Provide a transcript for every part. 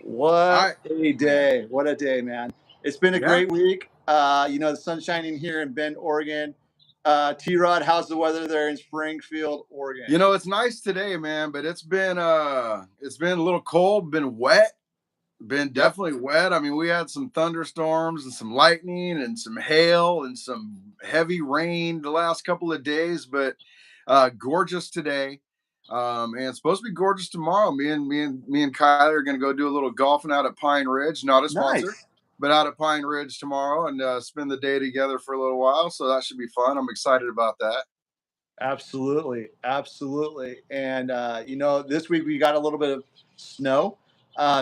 What I a day. What a day, man. It's been a yeah. great week. The sun's shining here in Bend, Oregon. T-Rod, how's the weather there in Springfield, Oregon? You know, it's nice today, man, but it's been a little cold, been wet, been definitely wet. I mean, we had some thunderstorms and some lightning and some hail and some heavy rain the last couple of days, but gorgeous today. And it's supposed to be gorgeous tomorrow. Me and Kylie are going to go do a little golfing out at Pine Ridge, not a sponsor, Nice. but out at Pine Ridge tomorrow, and spend the day together for a little while. So that should be fun. I'm excited about that. Absolutely. Absolutely. And, this week we got a little bit of snow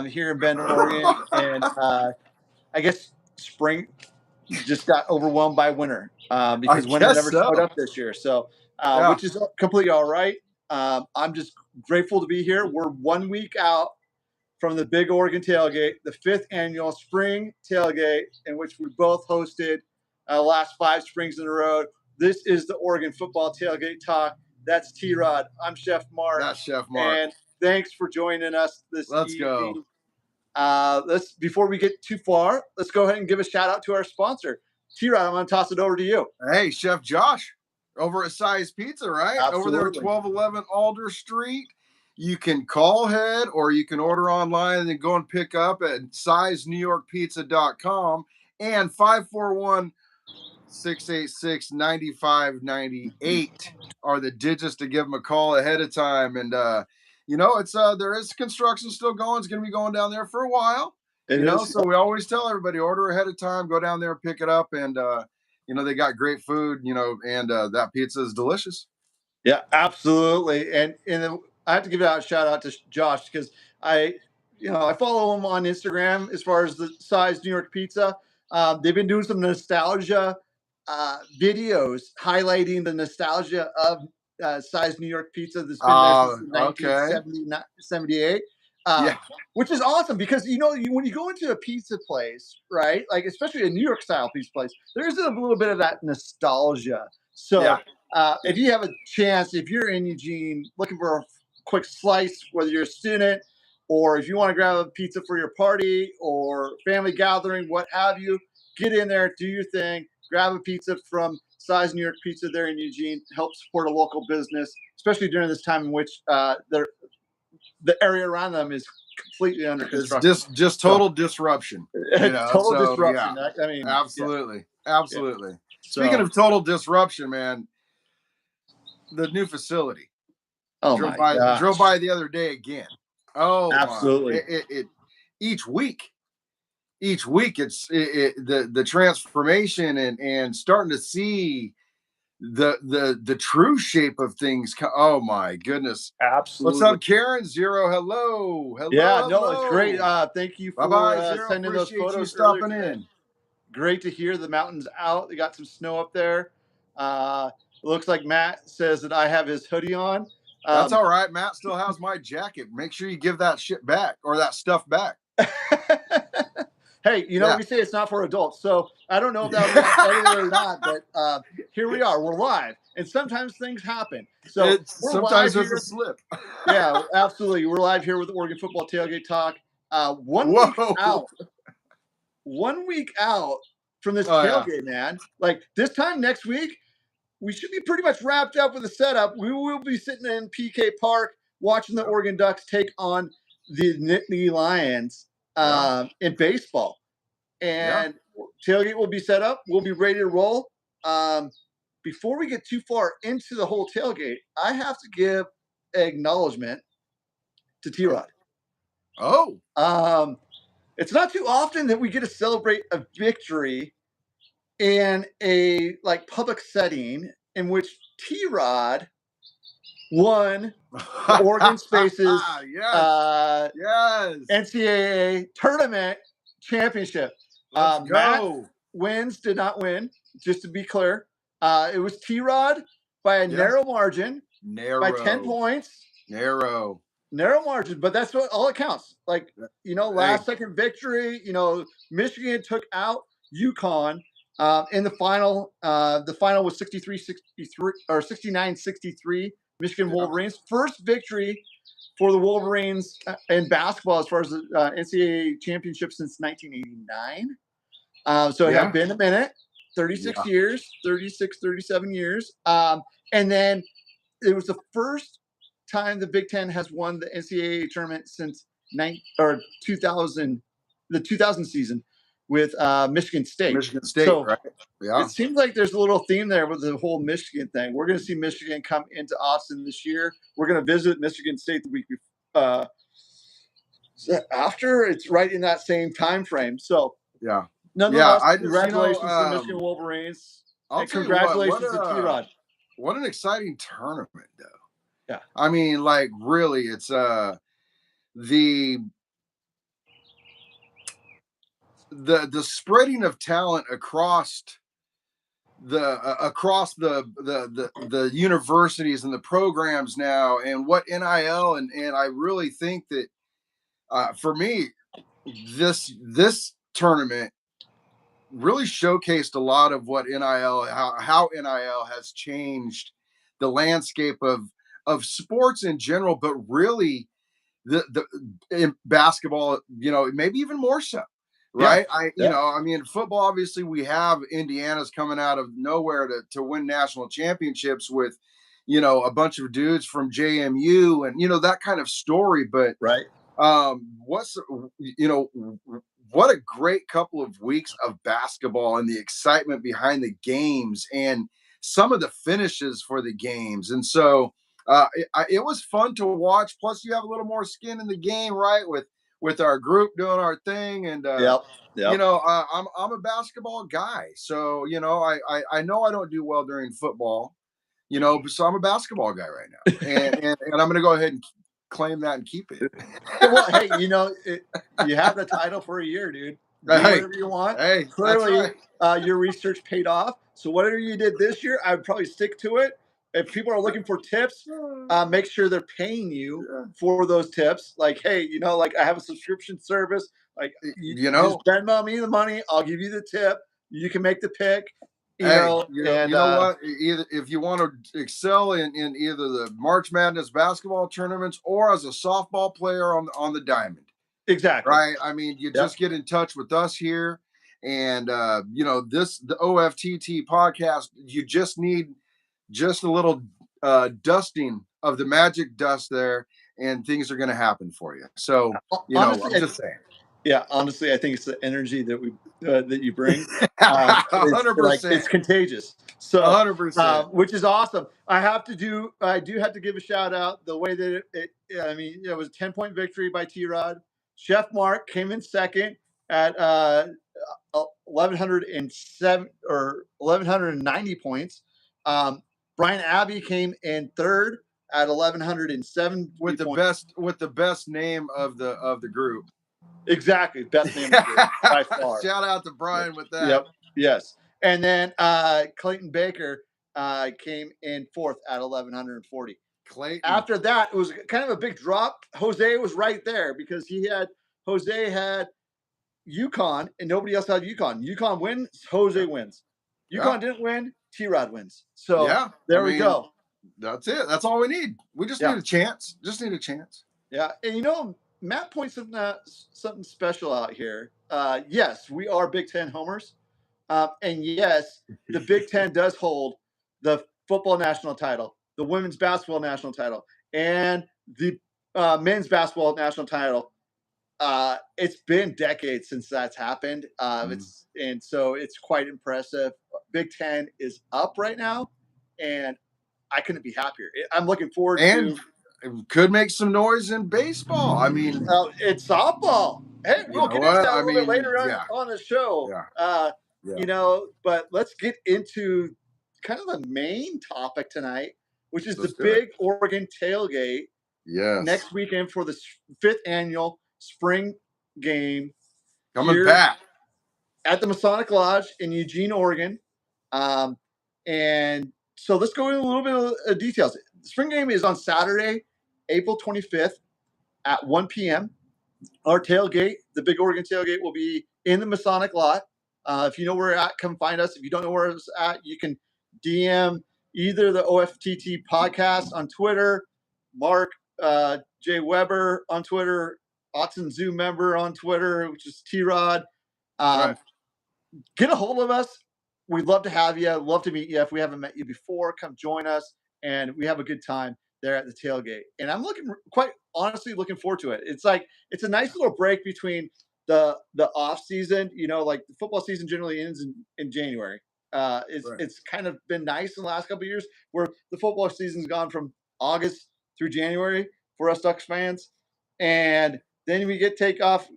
here in Bend, Oregon. And I guess spring just got overwhelmed by winter because winter never showed up this year. So, which is completely all right. I'm just grateful to be here. We're 1 week out from the Big Oregon Tailgate, the 5th annual Spring Tailgate, in which we both hosted last 5 springs in a row. This is the Oregon Football Tailgate Talk. That's T-Rod. I'm Chef Marc. That's Chef Marc. And thanks for joining us this evening. Go. Before we get too far, let's go ahead and give a shout out to our sponsor. T-Rod, I'm going to toss it over to you. Hey, Chef Josh over at Size Pizza, right? Absolutely. Over there at 1211 Alder Street. You can call ahead or you can order online and then go and pick up at sizenewyorkpizza.com and 541-686-9598 are the digits to give them a call ahead of time. And, it's there is construction still going. It's going to be going down there for a while. So we always tell everybody, order ahead of time, go down there and pick it up. And, they got great food, and that pizza is delicious. Yeah, absolutely. And I have to give a shout out to Josh because I follow him on Instagram as far as the Size New York Pizza. They've been doing some nostalgia videos highlighting the nostalgia of Size New York Pizza that's been there since 1978. Which is awesome because, when you go into a pizza place, right, like especially a New York style pizza place, there's a little bit of that nostalgia. So if you have a chance, if you're in Eugene looking for a quick slice, whether you're a student or if you want to grab a pizza for your party or family gathering, what have you, get in there, do your thing, grab a pizza from Size New York Pizza there in Eugene, help support a local business, especially during this time in which the area around them is completely under construction. It's just total disruption. Total disruption. Yeah. I mean, absolutely. Absolutely. Yeah. Speaking of total disruption, man, the new facility. Drove by the other day again. Oh, absolutely. Each week it's the transformation and starting to see the true shape of things. Oh my goodness. Absolutely. What's up, Karen? Zero. Hello. Yeah, no, it's great. Thank you for sending those photos. You stopping in. Great to hear. The mountain's out. They got some snow up there. It looks like Matt says that I have his hoodie on. That's all right. Matt still has my jacket. Make sure you give that shit back or that stuff back. Hey, we say it's not for adults. So I don't know if that was edited or not, but here we are. We're live. And sometimes things happen. So sometimes there's a slip. Yeah, absolutely. We're live here with the Oregon Football Tailgate Talk. 1 week out. 1 week out from this tailgate, man. Like this time next week, we should be pretty much wrapped up with the setup. We will be sitting in PK Park watching the Oregon Ducks take on the Nittany Lions in baseball. And tailgate will be set up. We'll be ready to roll. Before we get too far into the whole tailgate, I have to give acknowledgement to T-Rod. It's not too often that we get to celebrate a victory in a public setting in which T-Rod won the Oregon Spaces NCAA tournament championship. Matt did not win, just to be clear. It was T-Rod by a narrow margin, by 10 points. Narrow margin, but that's all it counts. Last second victory. Michigan took out UConn in the final. The final was 63-63 or 69-63. Michigan Wolverines first victory for the Wolverines in basketball as far as the NCAA championship since 1989. So it had been a minute, 36 years, 36, 37 years. And then it was the first time the Big Ten has won the NCAA tournament since 2000, the 2000 season with Michigan State. So right? Yeah. it seems like there's a little theme there with the whole Michigan thing. We're going to see Michigan come into Austin this year. We're going to visit Michigan State the week before. After it's right in that same time frame. So nonetheless, congratulations to the Michigan Wolverines. And congratulations to T-Rod. What an exciting tournament, though. Yeah. I mean, like, really, it's the spreading of talent across the universities and the programs now, and what NIL and I really think that for me, this tournament really showcased a lot of what NIL, how NIL has changed the landscape of sports in general, but really in basketball, maybe even more so. Right. I mean, football, obviously we have Indiana's coming out of nowhere to win national championships with, a bunch of dudes from JMU and, that kind of story. But what a great couple of weeks of basketball and the excitement behind the games and some of the finishes for the games. And so it was fun to watch. Plus you have a little more skin in the game, right? With our group doing our thing. And, I'm a basketball guy. So, I know I don't do well during football, so I'm a basketball guy right now. And I'm going to go ahead and claim that and keep it. Well, hey, you have the title for a year, dude. Do whatever you want. Hey, clearly, your research paid off. So whatever you did this year, I would probably stick to it. If people are looking for tips, make sure they're paying you for those tips. Like, hey, like I have a subscription service. Like, just Venmo me the money. I'll give you the tip. You can make the pick. You know what? Either if you want to excel in either the March Madness basketball tournaments or as a softball player on the diamond. Exactly. Right. I mean, you just get in touch with us here, and the OFTT podcast. You just need just a little dusting of the magic dust there, and things are going to happen for you. So, honestly, I'm just saying. Yeah, honestly, I think it's the energy that you bring. 100%. It's contagious. So 100%, which is awesome. I do have to give a shout out the way that it was a 10-point victory by T-Rod. Chef Marc came in second at 1,107 or 1,190 points. Brian Abbey came in third at 1,107 with the best name of the group. Exactly. Best name of the group by far. Shout out to Brian with that. Yep. Yes. And then Clayton Baker came in fourth at 1,140. Clayton. After that, it was kind of a big drop. Jose was right there because Jose had UConn and nobody else had UConn. UConn wins, Jose wins. UConn didn't win, T-Rod wins. So there we go. That's it. That's all we need. We just need a chance. Just need a chance. Yeah. And Matt points something special out here. Yes, we are Big Ten homers. And yes, the Big Ten does hold the football national title, the women's basketball national title, and the men's basketball national title. It's been decades since that's happened. And so it's quite impressive. Big Ten is up right now, and I couldn't be happier. I'm looking forward to. Could make some noise in baseball. I mean, it's softball. Hey, we'll get into that a little bit later on the show. But let's get into kind of the main topic tonight, which is the big Oregon Tailgate. Yes. Next weekend for the 5th annual Spring Game. Coming back at the Masonic Lodge in Eugene, Oregon. And so let's go into a little bit of details. The Spring Game is on Saturday, April 25th at 1 p.m. Our tailgate, the Big Oregon Tailgate, will be in the Masonic lot. If you know where we're at, come find us. If you don't know where it's at, you can DM either the OFTT podcast on Twitter, Marc, Jay Weber on Twitter, Autzen Zoo member on Twitter, which is T-Rod. Right. Get a hold of us. We'd love to have you. Love to meet you. If we haven't met you before, come join us, and we have a good time there at the tailgate. And I'm quite honestly looking forward to it. It's a nice little break between the off season. Like the football season generally ends in January. It's kind of been nice in the last couple of years where the football season's gone from August through January for us Ducks fans, and then we get take off,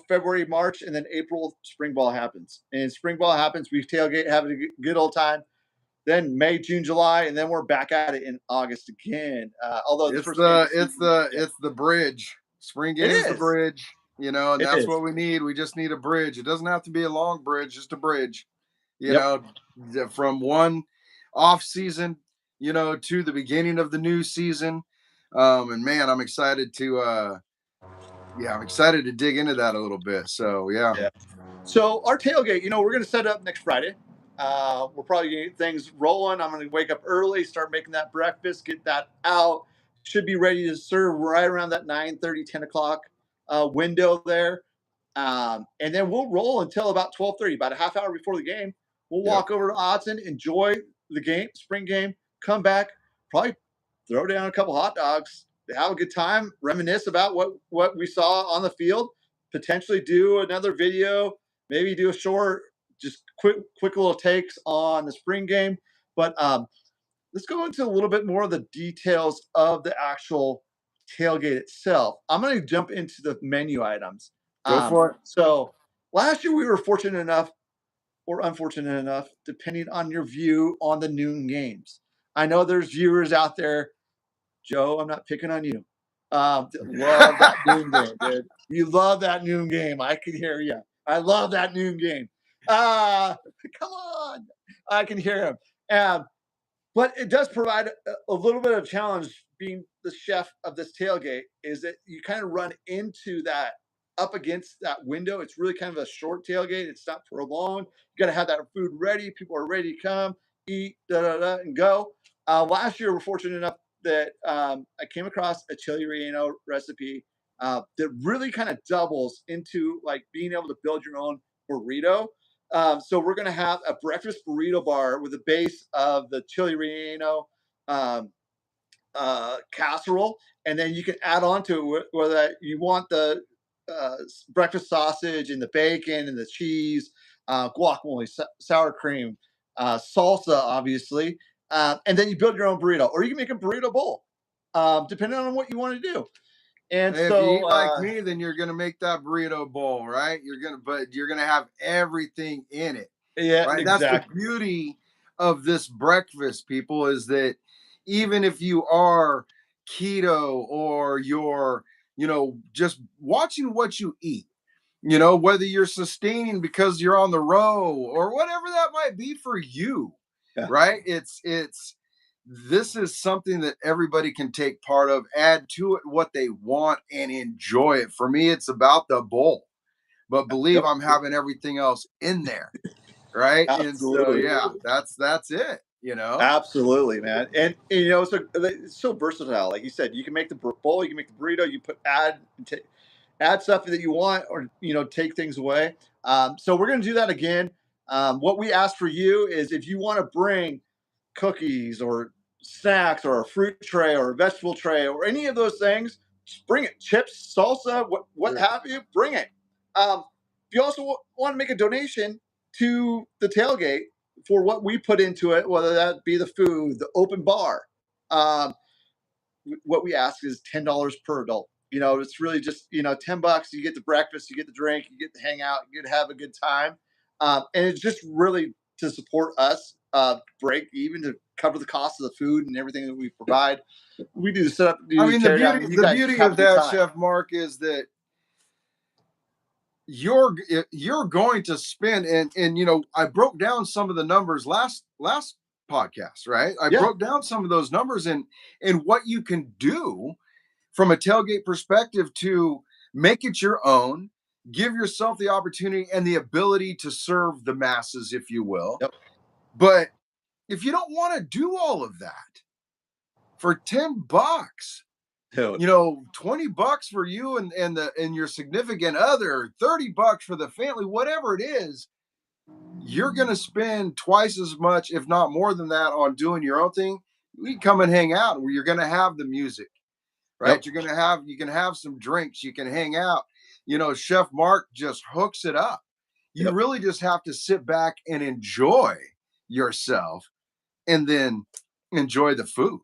February, March, and then April, spring ball happens. And spring ball happens, we tailgate, have a good old time. Then May, June, July, and then we're back at it in August again. Although it's the bridge. Spring game is the bridge, and that's what we need. We just need a bridge. It doesn't have to be a long bridge, just a bridge. From one off season, to the beginning of the new season. And man, I'm excited to dig into that a little bit. So, yeah. So our tailgate, we're going to set up next Friday. We're probably going to get things rolling. I'm going to wake up early, start making that breakfast, get that out. Should be ready to serve right around that 9:30, 10 o'clock window there. And then we'll roll until about 12:30, about a half hour before the game. We'll walk over to Autzen, enjoy the game, spring game, come back, probably throw down a couple hot dogs, have a good time, reminisce about what we saw on the field, potentially do another video, maybe do a short, just quick little takes on the spring game. But let's go into a little bit more of the details of the actual tailgate itself. I'm going to jump into the menu items. Go for it. So last year we were fortunate enough, or unfortunate enough, depending on your view on the noon games. I know there's viewers out there. Joe, I'm not picking on you. Love that noon game, dude. You love that noon game. I can hear you. I love that noon game. Come on. I can hear him. But it does provide a little bit of challenge being the chef of this tailgate, is that you kind of run into that up against that window. It's really kind of a short tailgate. It's not prolonged. You got to have that food ready. People are ready to come, eat, and go. Last year, we're fortunate enough that I came across a chili relleno recipe that really kind of doubles into like being able to build your own burrito. So we're going to have a breakfast burrito bar with a base of the chili relleno casserole, and then you can add on to it whether you want the breakfast sausage and the bacon and the cheese, guacamole, sour cream, salsa, obviously. And then you build your own burrito, or you can make a burrito bowl, depending on what you want to do. And if so, you eat like me, then you're gonna make that burrito bowl, right? But you're gonna have everything in it. Yeah, right. Exactly. That's the beauty of this breakfast, people, is that even if you are keto or you're, just watching what you eat, whether you're sustaining because you're on the row or whatever that might be for you, right? This is something that everybody can take part of, add to it what they want, and enjoy it. For me, it's about the bowl, but believe I'm having everything else in there, right? Absolutely. And so, that's it, Absolutely, man. And it's so versatile. Like you said, you can make the bowl, you can make the burrito, you add stuff that you want, or take things away. So we're going to do that again. What we ask for you is if you want to bring cookies or snacks or a fruit tray or a vegetable tray or any of those things, just bring it. Chips, salsa, what have you, bring it. If you also want to make a donation to the tailgate for what we put into it, whether that be the food, the open bar, what we ask is $10 per adult. It's really just, $10. You get the breakfast, you get the drink, you get to hang out, you get to have a good time. And it's just really to support us, break even, to cover the cost of the food and everything that we provide. We do the setup. The beauty of that, Chef Marc, is that you're going to spend, and I broke down some of the numbers last podcast, right? I broke down some of those numbers and what you can do from a tailgate perspective to make it your own, give yourself the opportunity and the ability to serve the masses, if you will. But if you don't want to do all of that, for $10, Dude. You know, $20 for you and your significant other, $30 for the family, whatever it is, you're going to spend twice as much, if not more than that, on doing your own thing. We come and hang out where you're going to have the music, right? Yep. You can have some drinks, you can hang out. You know, Chef Marc just hooks it up. You Yep. really just have to sit back and enjoy yourself and then enjoy the food.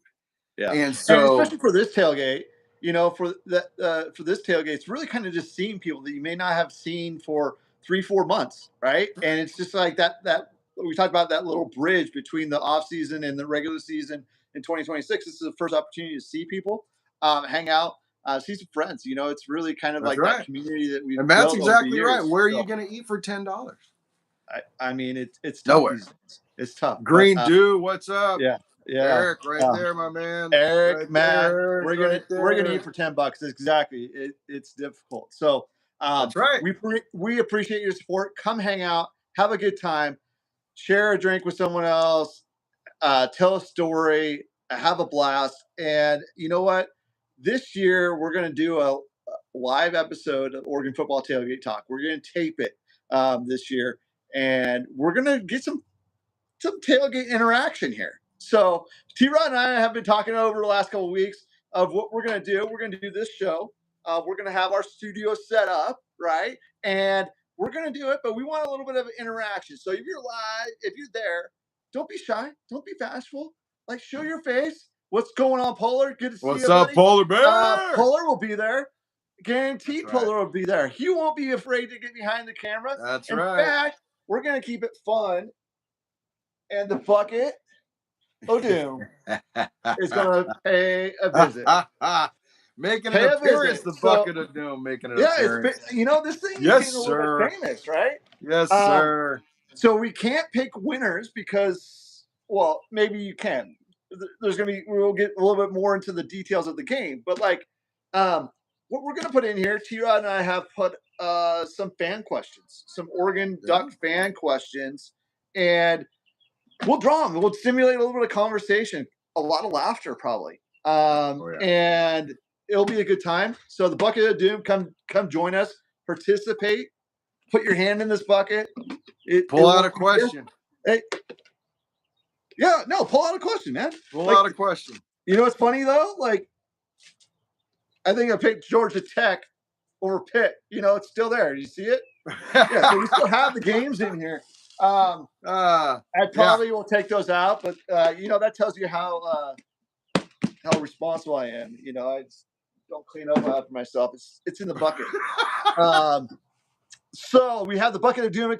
Yeah. And And so especially for this tailgate, you know, for this tailgate, it's really kind of just seeing people that you may not have seen for 3-4 months, right? And it's just like that we talked about, that little bridge between the off season and the regular season in 2026. This is the first opportunity to see people, hang out, see some friends. You know, it's really kind of that's like that right. community that we've And that's built over the exactly right. years. Where are you So going to eat for $10? I mean, it's tough Nowhere. these days. It's tough, but Green Dew, what's up? yeah, yeah. Eric, right there, my man. Eric, Right Matt, there, Eric, right we're gonna there. eat for $10. Exactly. It's difficult. So That's right. we appreciate your support. Come hang out, have a good time, share a drink with someone else, tell a story, have a blast. And you know what? This year we're gonna do a live episode of Oregon Football Tailgate Talk. We're gonna tape it this year, and we're gonna get some tailgate interaction here. So T-Rod and I have been talking over the last couple of weeks of what we're going to do. We're going to do this show. We're going to have our studio set up, right? And we're going to do it, but we want a little bit of interaction. So if you're live, if you're there, don't be shy. Don't be bashful. Like, show your face. What's going on, Polar? Good to see What's you, up, buddy. Polar Bear? Polar will be there. Guaranteed That's right. Polar will be there. He won't be afraid to get behind the camera. That's In right. fact, we're going to keep it fun. And the bucket O'Doom is going to pay a visit. Making Pay an a appearance, visit. the So, bucket of doom making an yeah, appearance. you know, this thing is Yes, getting a little sir. bit famous, right? Yes, sir. So we can't pick winners because, well, maybe you can. There's going to be, we'll get a little bit more into the details of the game. But like, what we're going to put in here, T-Rod and I have put some fan questions, some Oregon Duck fan questions, and we'll draw them. We'll stimulate a little bit of conversation, a lot of laughter, probably, and it'll be a good time. So the bucket of doom, come join us, participate, put your hand in this bucket. Pull out a question. Hey, yeah, no, pull out a question, man. Pull out a question. You know what's funny though? Like, I think I picked Georgia Tech over Pitt. You know, it's still there. Do you see it? Yeah, so we still have the games in here. I probably will take those out, but you know, that tells you how responsible I am. You know, I just don't clean up after myself. It's in the bucket. So we have the bucket of doom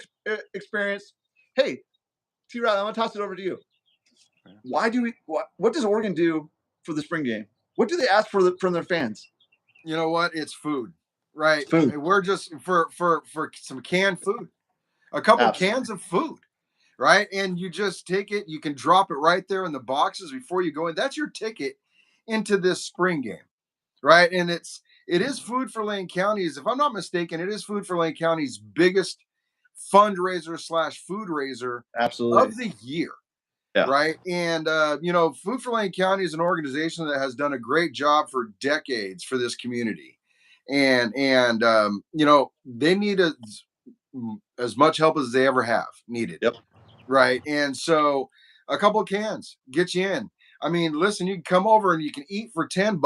experience. Hey, T-Rod, I'm gonna toss it over to you. Why do what does Oregon do for the spring game? What do they ask from their fans? You know what? It's food, right? It's food. We're just for some canned food, a couple cans of food, right? And you just take it. You can drop it right there in the boxes before you go in. That's your ticket into this spring game, right? And it is Food for Lane County's, if I'm not mistaken, it is Food for Lane County's biggest fundraiser / food raiser of the year. Yeah. Right. And, you know, Food for Lane County is an organization that has done a great job for decades for this community. And you know, they need as much help as they ever have needed. Yep. Right. And so a couple of cans get you in. I mean, listen, you can come over and you can eat for $10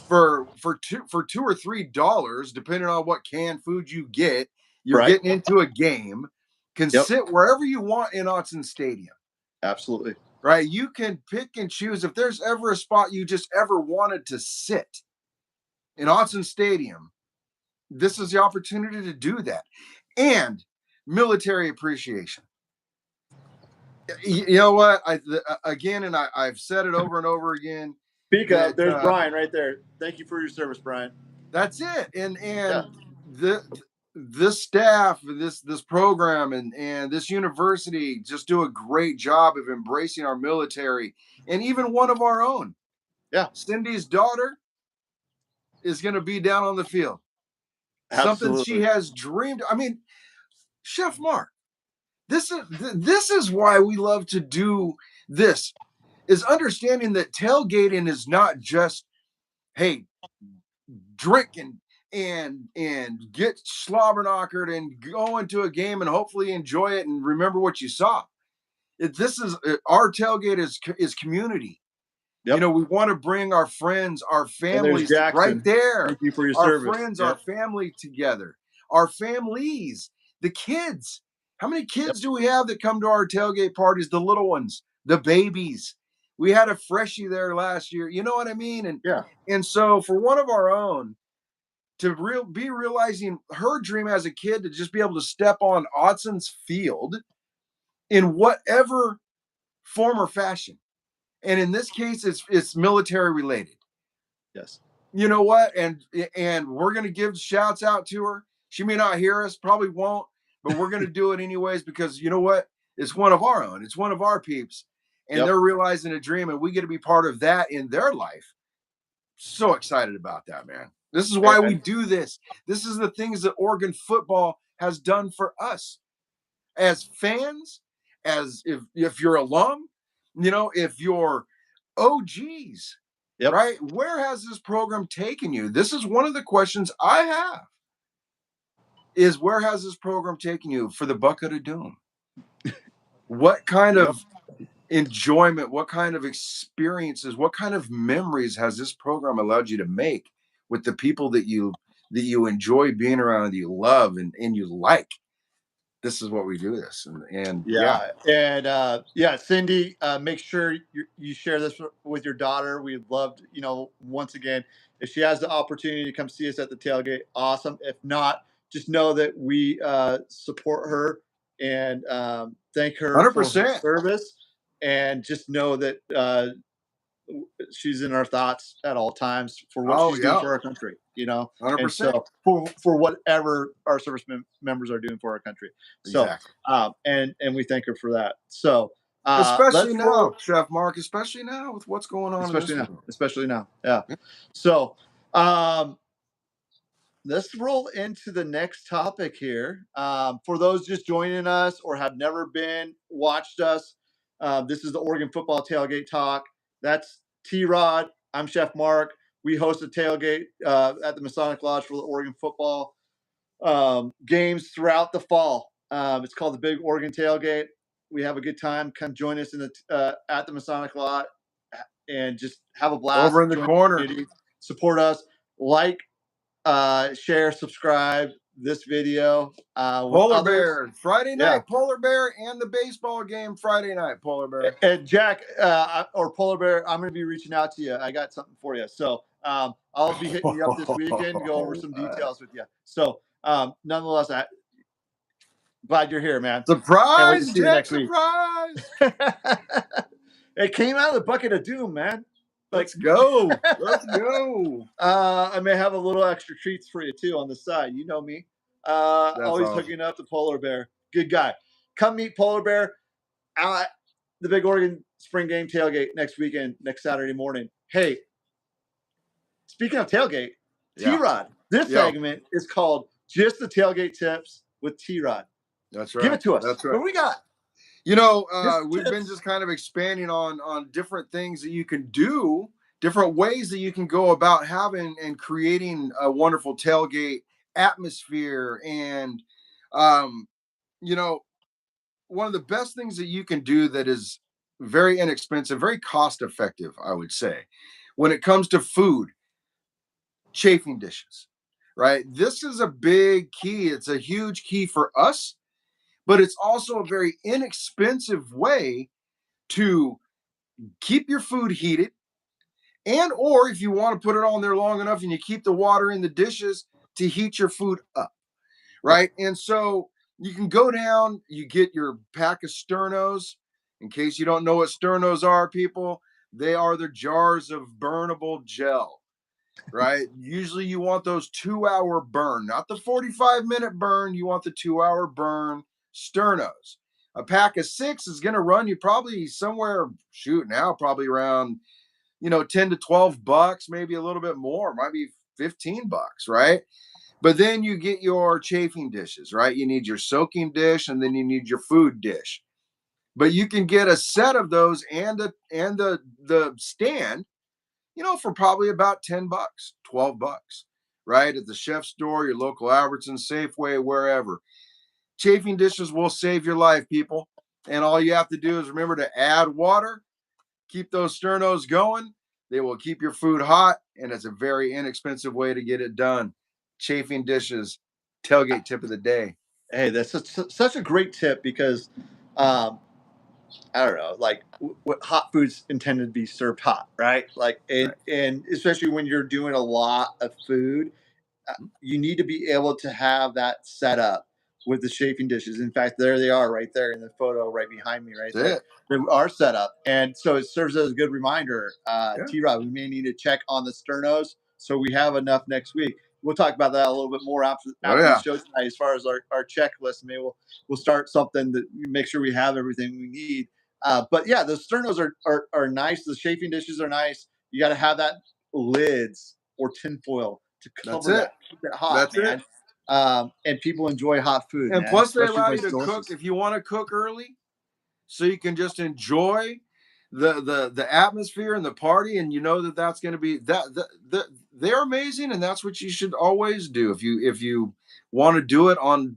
for $2 or $3, depending on what canned food you get. You're getting into a game. Can sit wherever you want in Autzen Stadium. Absolutely. Right. You can pick and choose. If there's ever a spot you just ever wanted to sit in Autzen Stadium, this is the opportunity to do that. And military appreciation. You know what? I've said it over and over again. Speak up. There's Brian right there. Thank you for your service, Brian. That's it. And this staff, this program, and this university just do a great job of embracing our military, and even one of our own. Yeah, Cindy's daughter is going to be down on the field. Absolutely. Something she has dreamed. I mean, Chef Marc, this is why we love to do this. is understanding that tailgating is not just, hey, drink and get slobber-knockered and go into a game and hopefully enjoy it and remember what you saw. This is our tailgate is community. Yep. You know, we want to bring our friends, our families right Jackson. there. Thank you for your Our service. friends, Yep. our family together, our families, the kids. How many kids do we have that come to our tailgate parties? The little ones, the babies. We had a freshie there last year. You know what I mean? And so for one of our own to be realizing her dream as a kid to just be able to step on Odson's field in whatever form or fashion. And in this case, it's military related. Yes. You know what? And we're gonna give shouts out to her. She may not hear us, probably won't, but we're gonna do it anyways because you know what? It's one of our own. It's one of our peeps, and they're realizing a dream, and we get to be part of that in their life. So excited about that, man. This is why we do this. This is the things that Oregon football has done for us as fans, as if you're alum, you know, if you're OGs, right? Where has this program taken you? This is one of the questions I have is where has this program taken you for the bucket of doom? What kind of enjoyment, what kind of experiences, what kind of memories has this program allowed you to make with the people that you enjoy being around, that you love and you like? This is what we do this. And Cindy, make sure you share this with your daughter. We'd love to, you know, once again, if she has the opportunity to come see us at the tailgate, awesome. If not, just know that we support her and thank her 100%. for her service, and just know that she's in our thoughts at all times for what she's doing for our country, you know, 100%. And so for whatever our service members are doing for our country. So, and we thank her for that. So, especially now, Chef Marc, especially now with what's going on. Especially now. Yeah. So, let's roll into the next topic here. For those just joining us or have never watched us, this is the Oregon Football Tailgate Talk. That's T-Rod. I'm Chef Marc. We host a tailgate at the Masonic Lodge for the Oregon football games throughout the fall. It's called the Big Oregon Tailgate. We have a good time. Come join us in at the Masonic Lodge and just have a blast. Over in the corner. Support us. Share, subscribe this video. Polar Bear Friday night, Polar Bear, and the baseball game Friday night, Polar Bear. And Jack or Polar Bear, I'm going to be reaching out to you. I got something for you. So I'll be hitting you up this weekend and go over some details with you. So nonetheless, glad you're here, man. Surprise, Jack, surprise. It came out of the bucket of doom, man. Let's go. Let's go. I may have a little extra treats for you too on the side. You know me. Always hooking up the Polar Bear. Good guy. Come meet Polar Bear at the Big Oregon Spring Game Tailgate next weekend, next Saturday morning. Hey, speaking of tailgate, T-Rod. This segment is called Just the Tailgate Tips with T-Rod. That's right. Give it to us. That's right. What do we got? You know, we've been just kind of expanding on different things that you can do, different ways that you can go about having and creating a wonderful tailgate atmosphere. And, you know, one of the best things that you can do that is very inexpensive, very cost effective, I would say, when it comes to food, chafing dishes, right? This is a big key. It's a huge key for us. But it's also a very inexpensive way to keep your food heated. And or if you want to put it on there long enough and you keep the water in the dishes to heat your food up, right? And so you can go down, you get your pack of sternos. In case you don't know what sternos are, people, they are the jars of burnable gel, right? Usually you want those 2-hour burn, not the 45-minute burn. You want the 2-hour burn sternos. A pack of 6 is going to run you probably somewhere, probably around, $10 to $12, maybe a little bit more, might be $15, right? But then you get your chafing dishes, right? You need your soaking dish and then you need your food dish. But you can get a set of those and the stand, for probably about $10, $12, right? At the chef store, your local Albertsons, Safeway, wherever. Chafing dishes will save your life, people. And all you have to do is remember to add water, keep those sternos going. They will keep your food hot, and it's a very inexpensive way to get it done. Chafing dishes, tailgate tip of the day. Hey, that's such a great tip because I don't know, like what hot foods intended to be served hot, right? Like, and especially when you're doing a lot of food, you need to be able to have that set up with the chafing dishes. In fact, there they are right there in the photo right behind me, right? That's it. They are set up. And so it serves as a good reminder. Yeah. T-Rod, we may need to check on the sternos so we have enough next week. We'll talk about that a little bit more after the show tonight as far as our checklist. Maybe we'll start something that make sure we have everything we need. But yeah, the sternos are nice. The chafing dishes are nice. You got to have that lids or tinfoil to cover that, keep it hot, man. And people enjoy hot food. And man, plus, they especially allow when you to it's delicious. cook if you want to cook early, so you can just enjoy the atmosphere and the party, and you know that that's going to be they're amazing, and that's what you should always do if you want to do it on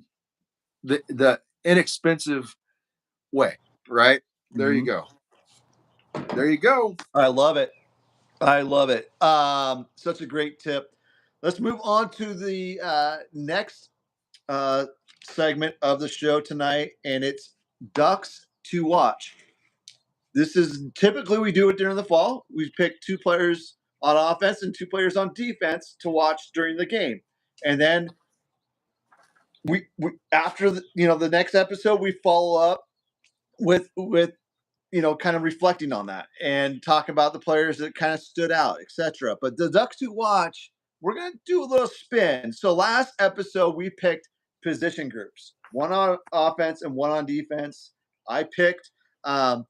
the inexpensive way, right? There you go. There you go. I love it. I love it. Such a great tip. Let's move on to the next segment of the show tonight, and it's Ducks to Watch. This is typically we do it during the fall. We pick 2 players on offense and 2 players on defense to watch during the game, and then we after the next episode we follow up with kind of reflecting on that and talk about the players that kind of stood out, etc. But the Ducks to watch, we're going to do a little spin. So last episode, we picked position groups, one on offense and one on defense. I picked on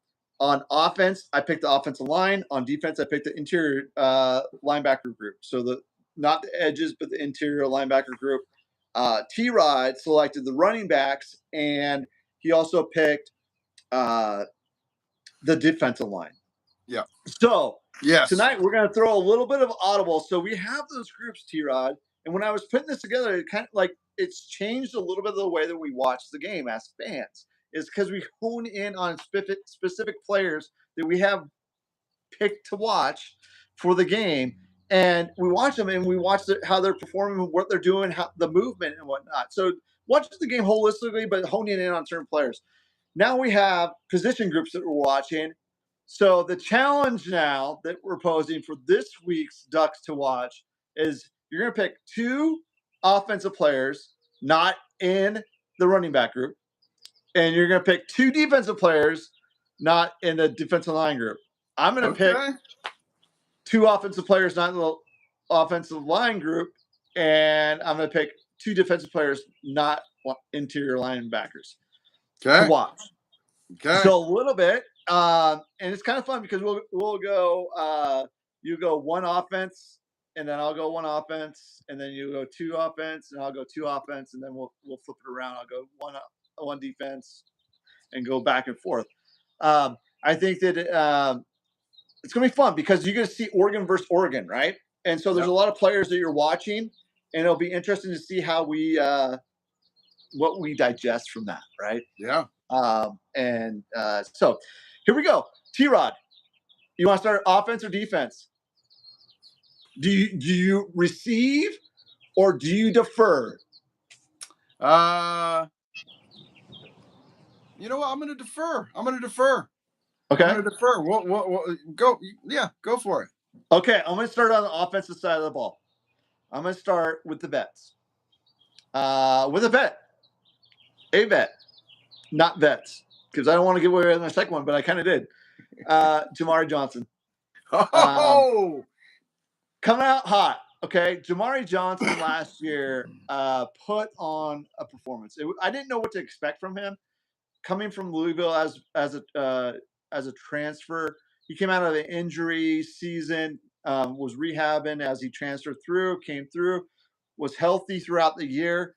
offense, I picked the offensive line. On defense, I picked the interior linebacker group. So not the edges, but the interior linebacker group. T-Rod selected the running backs, and he also picked the defensive line. Yeah. So tonight we're going to throw a little bit of audible. So we have those groups, T-Rod. And when I was putting this together, it kind of like it's changed a little bit of the way that we watch the game as fans. Is because we hone in on specific players that we have picked to watch for the game. And we watch them and we watch how they're performing, what they're doing, how the movement and whatnot. So watch the game holistically, but honing in on certain players. Now we have position groups that we're watching. So the challenge now that we're posing for this week's Ducks to watch is you're going to pick 2 offensive players, not in the running back group, and you're going to pick 2 defensive players, not in the defensive line group. I'm going to pick 2 offensive players, not in the offensive line group, and I'm going to pick 2 defensive players, not interior linebackers. To watch. So a little bit, and it's kind of fun because we'll go. You go 1 offense, and then I'll go 1 offense, and then you go 2 offense, and I'll go 2 offense, and then we'll flip it around. I'll go one defense, and go back and forth. I think that it's gonna be fun because you're gonna see Oregon versus Oregon, right? And so there's a lot of players that you're watching, and it'll be interesting to see how we. What we digest from that, right? Yeah. So here we go. T-Rod, you want to start offense or defense? Do you receive or do you defer? You know what? I'm going to defer. Okay. I'm going to defer. We'll go. Yeah, go for it. Okay, I'm going to start on the offensive side of the ball. I'm going to start with the vets. With a vet. A vet, not vets, because I don't want to give away my second one, but I kind of did. Jamari Johnson. Oh, coming out hot. Okay, Jamari Johnson last year put on a performance. I didn't know what to expect from him. Coming from Louisville as a transfer, he came out of the injury season, was rehabbing as he transferred through, came through, was healthy throughout the year.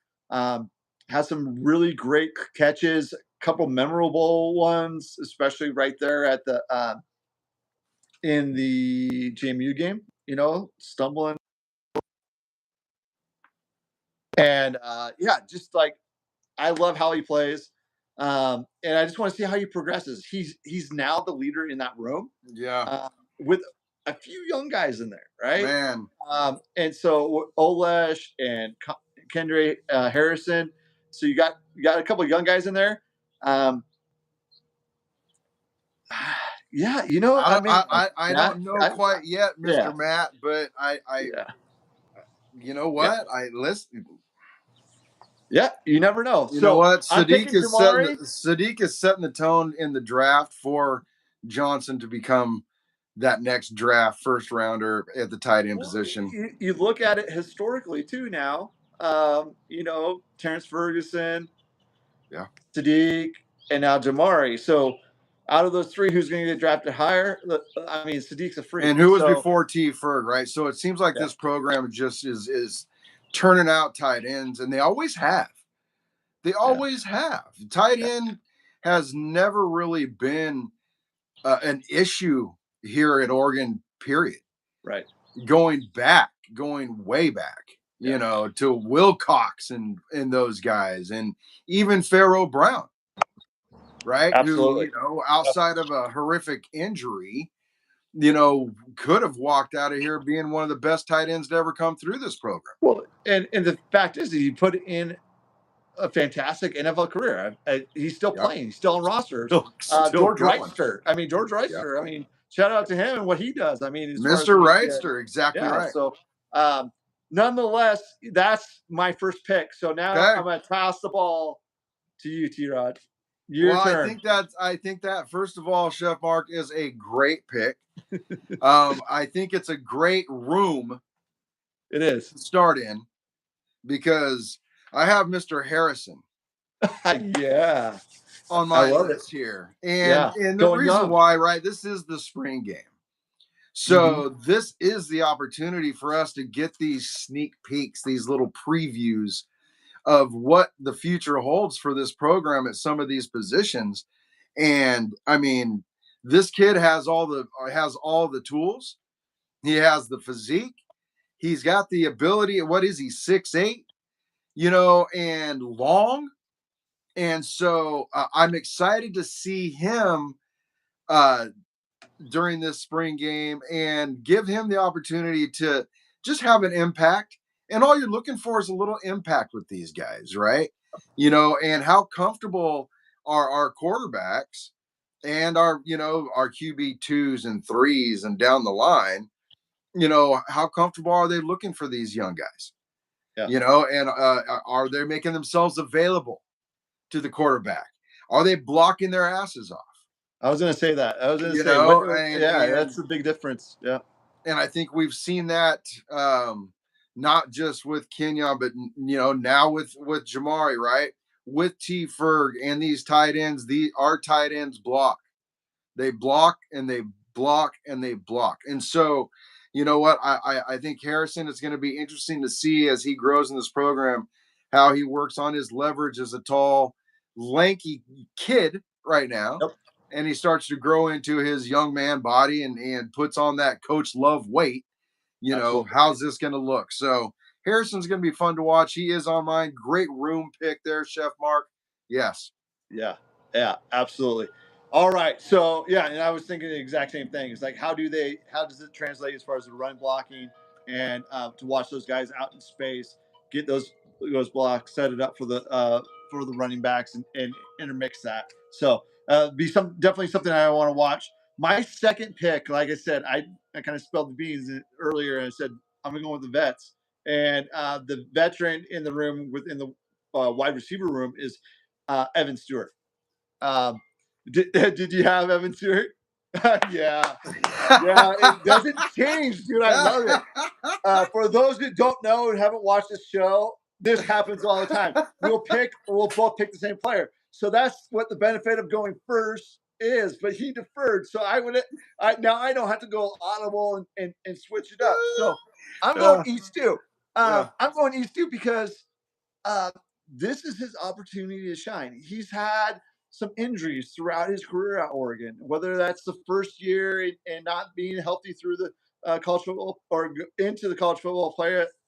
Has some really great catches, couple memorable ones, especially right there at the in the JMU game. Stumbling and yeah, just like I love how he plays. And I just want to see how he progresses. He's now the leader in that room. Yeah. With a few young guys in there, right? Man. And so Olesh and Kendra Harrison. So you got a couple of young guys in there. Yeah, I don't know quite yet, Mr. Matt, but you know what? Yeah, you never know. You know what? Sadiq is setting the tone in the draft for Johnson to become that next draft first rounder at the tight end position. You look at it historically too now. Terrence Ferguson, Sadiq, and now Jamari. So out of those three, who's going to get drafted higher? I mean, Sadiq's a freak. And who was before T. Ferg, right? So it seems like this program just is turning out tight ends, and they always have. They always have. Tight end has never really been an issue here at Oregon, period. Right. Going way back, to Wilcox and those guys, and even Pharaoh Brown, right? Absolutely. Who, outside of a horrific injury, could have walked out of here being one of the best tight ends to ever come through this program. Well, and the fact is that he put in a fantastic NFL career. He's still playing. He's still on rosters. George Reister. I mean, shout out to him and what he does. I mean, Mr. Reister, exactly right. So, nonetheless, that's my first pick. So now I'm going to toss the ball to you, T-Rod. Your turn. I think that first of all, Chef Marc is a great pick. I think it's a great room. It is to start in because I have Mr. Harrison. Yeah. On my list here. And the reason why, right, this is the spring game. So this is the opportunity for us to get these sneak peeks, these little previews of what the future holds for this program at some of these positions. And I mean, this kid has all the tools. He has the physique. He's got the ability. What is he? 6'8", and long. And so I'm excited to see him during this spring game and give him the opportunity to just have an impact. And all you're looking for is a little impact with these guys, right? And how comfortable are our quarterbacks and our QB 2s and 3s and down the line, how comfortable are they looking for these young guys? And are they making themselves available to the quarterback? Are they blocking their asses off? I was going to say that. That's the big difference. Yeah. And I think we've seen that not just with Kenyon, but now with Jamari, right? With T. Ferg and these tight ends, our tight ends block. They block and they block and they block. And so, you know what? I think Harrison is going to be interesting to see as he grows in this program, how he works on his leverage as a tall, lanky kid right now. Yep. And he starts to grow into his young man body and puts on that Coach Love weight. How's this going to look? So Harrison's going to be fun to watch. He is on mine. Great room pick there, Chef Marc. Yes. Yeah, absolutely. All right. So, and I was thinking the exact same thing. It's like, how does it translate as far as the run blocking and to watch those guys out in space, get those blocks, set it up for the running backs and intermix that. So, definitely something I want to watch. My second pick, like I said, I kind of spelled the beans earlier and I said, I'm going to go with the vets. And the veteran in the room within the wide receiver room is Evan Stewart. Did you have Evan Stewart? Yeah. It doesn't change, dude. I love it. For those that don't know and haven't watched this show, this happens all the time. We'll both pick the same player. So that's what the benefit of going first is. But he deferred, so now I don't have to go audible and switch it up. So I'm going East too. I'm going East too because this is his opportunity to shine. He's had some injuries throughout his career at Oregon, whether that's the first year and not being healthy through the college football or into the college football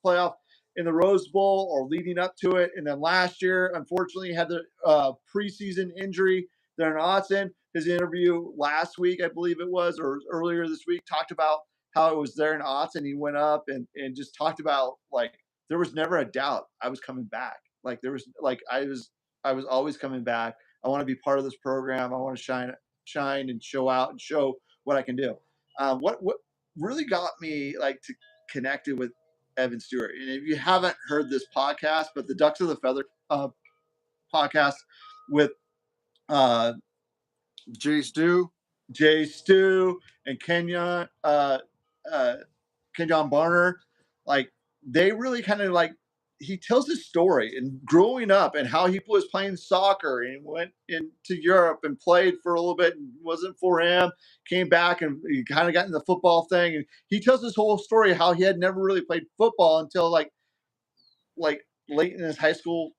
playoff in the Rose Bowl or leading up to it. And then last year, unfortunately, had the preseason injury. Darren Austin, his interview last week, I believe it was, or earlier this week, talked about how it was Darren Austin. He went up and just talked about, like, there was never a doubt I was coming back. Like, there was, like, I was always coming back. I want to be part of this program. I want to shine and show out and show what I can do. What really got me, like, to connected with Evan Stewart. And if you haven't heard this podcast, but the Ducks of the Feather podcast with Jay Stu, and Kenyon Barner, like, they really kind of, like, he tells his story and growing up and how he was playing soccer and went into Europe and played for a little bit and wasn't for him, came back and he kind of got in the football thing. And he tells this whole story how he had never really played football until like late in his high school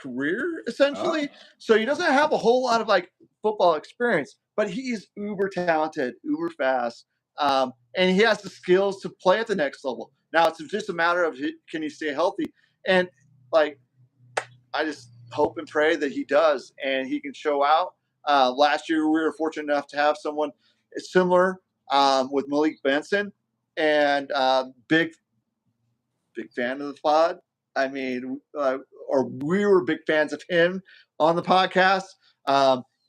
career, essentially. So he doesn't have a whole lot of, like, football experience, but he's uber talented, uber fast. And he has the skills to play at the next level. Now it's just a matter of, can he stay healthy? And, like, I just hope and pray that he does and he can show out. Last year, we were fortunate enough to have someone similar with Malik Benson, and big fan of the pod. I mean, or we were big fans of him on the podcast.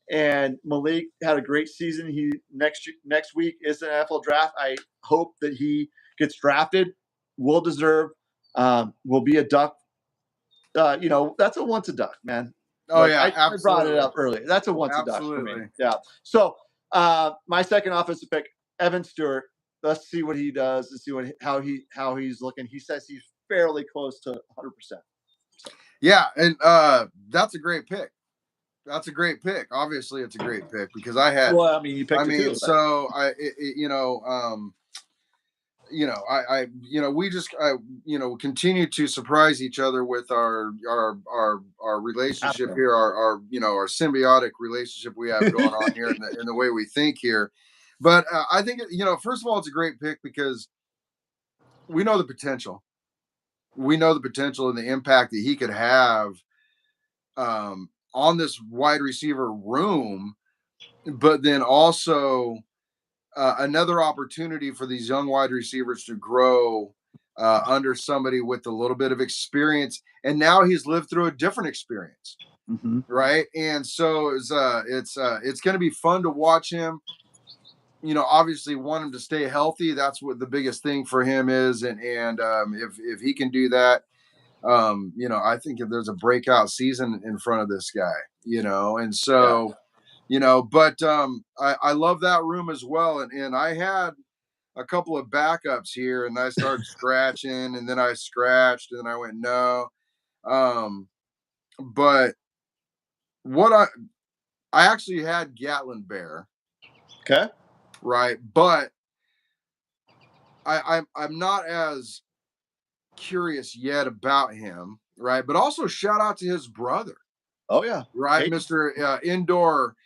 And Malik had a great season. He next week is the NFL draft. I hope that he gets drafted. Will deserve. Will be a Duck. That's a once a Duck, man. Oh, like, yeah, I brought it up earlier. That's a once a Duck for me. Yeah. So my second offensive pick, Evan Stewart. Let's see what he does and see how he's looking. He says he's fairly close to 100%. Yeah, and that's a great pick. That's a great pick. Obviously, it's a great pick because I had. Well, I mean, you picked. We just continue to surprise each other with our relationship here, our symbiotic relationship we have going on here in the way we think here. But I think first of all, it's a great pick because we know the potential. We know the potential and the impact that he could have on this wide receiver room, but then also another opportunity for these young wide receivers to grow under somebody with a little bit of experience. And now he's lived through a different experience, right? And so it's going to be fun to watch him. Obviously want him to stay healthy. That's what the biggest thing for him is. And if he can do that, I think if there's a breakout season in front of this guy, and so, but I love that room as well. And I had a couple of backups here and I started scratching and then I scratched and then I went, no. But what I actually had Gatlin Bear. Okay. Right. But I'm not as curious yet about him. Right. But also shout out to his brother. Oh, yeah. Right. Mr. Indoor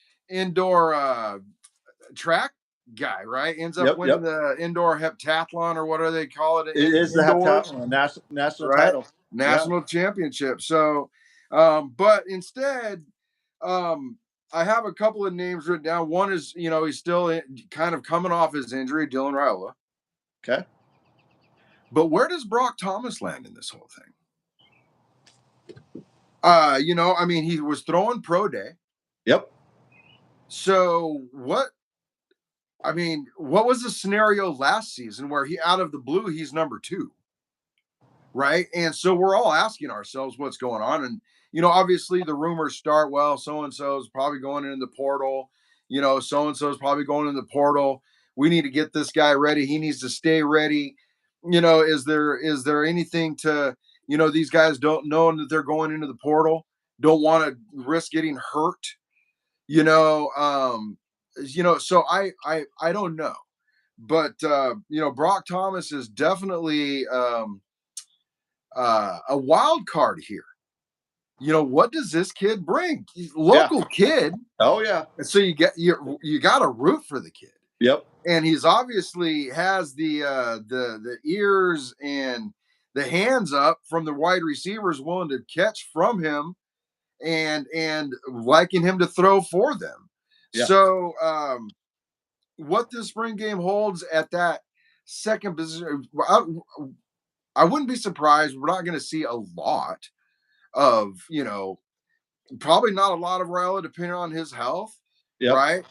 track guy, right? Ends up winning the indoor heptathlon, or what do they call it? It is the heptathlon, national title. National championship. So, but instead, I have a couple of names written down. One is, he's still kind of coming off his injury, Dylan Raiola. Okay. But where does Brock Thomas land in this whole thing? He was throwing pro day. Yep. So what was the scenario last season where he, out of the blue, he's number 2? Right. And so we're all asking ourselves what's going on. And, obviously the rumors start, well, so-and-so is probably going into the portal. So-and-so is probably going in the portal. We need to get this guy ready. He needs to stay ready. Is there anything to, these guys don't know that they're going into the portal, don't want to risk getting hurt, so I don't know, but, Brock Thomas is definitely a wild card here. what does this kid bring? He's a local kid. Oh yeah. And so you got to root for the kid. Yep. And he's obviously has the ears and the hands up from the wide receivers willing to catch from him and liking him to throw for them. Yeah. So what this spring game holds at that second position, I wouldn't be surprised. We're not going to see a lot of, probably not a lot of Raiola depending on his health. Yep. Right.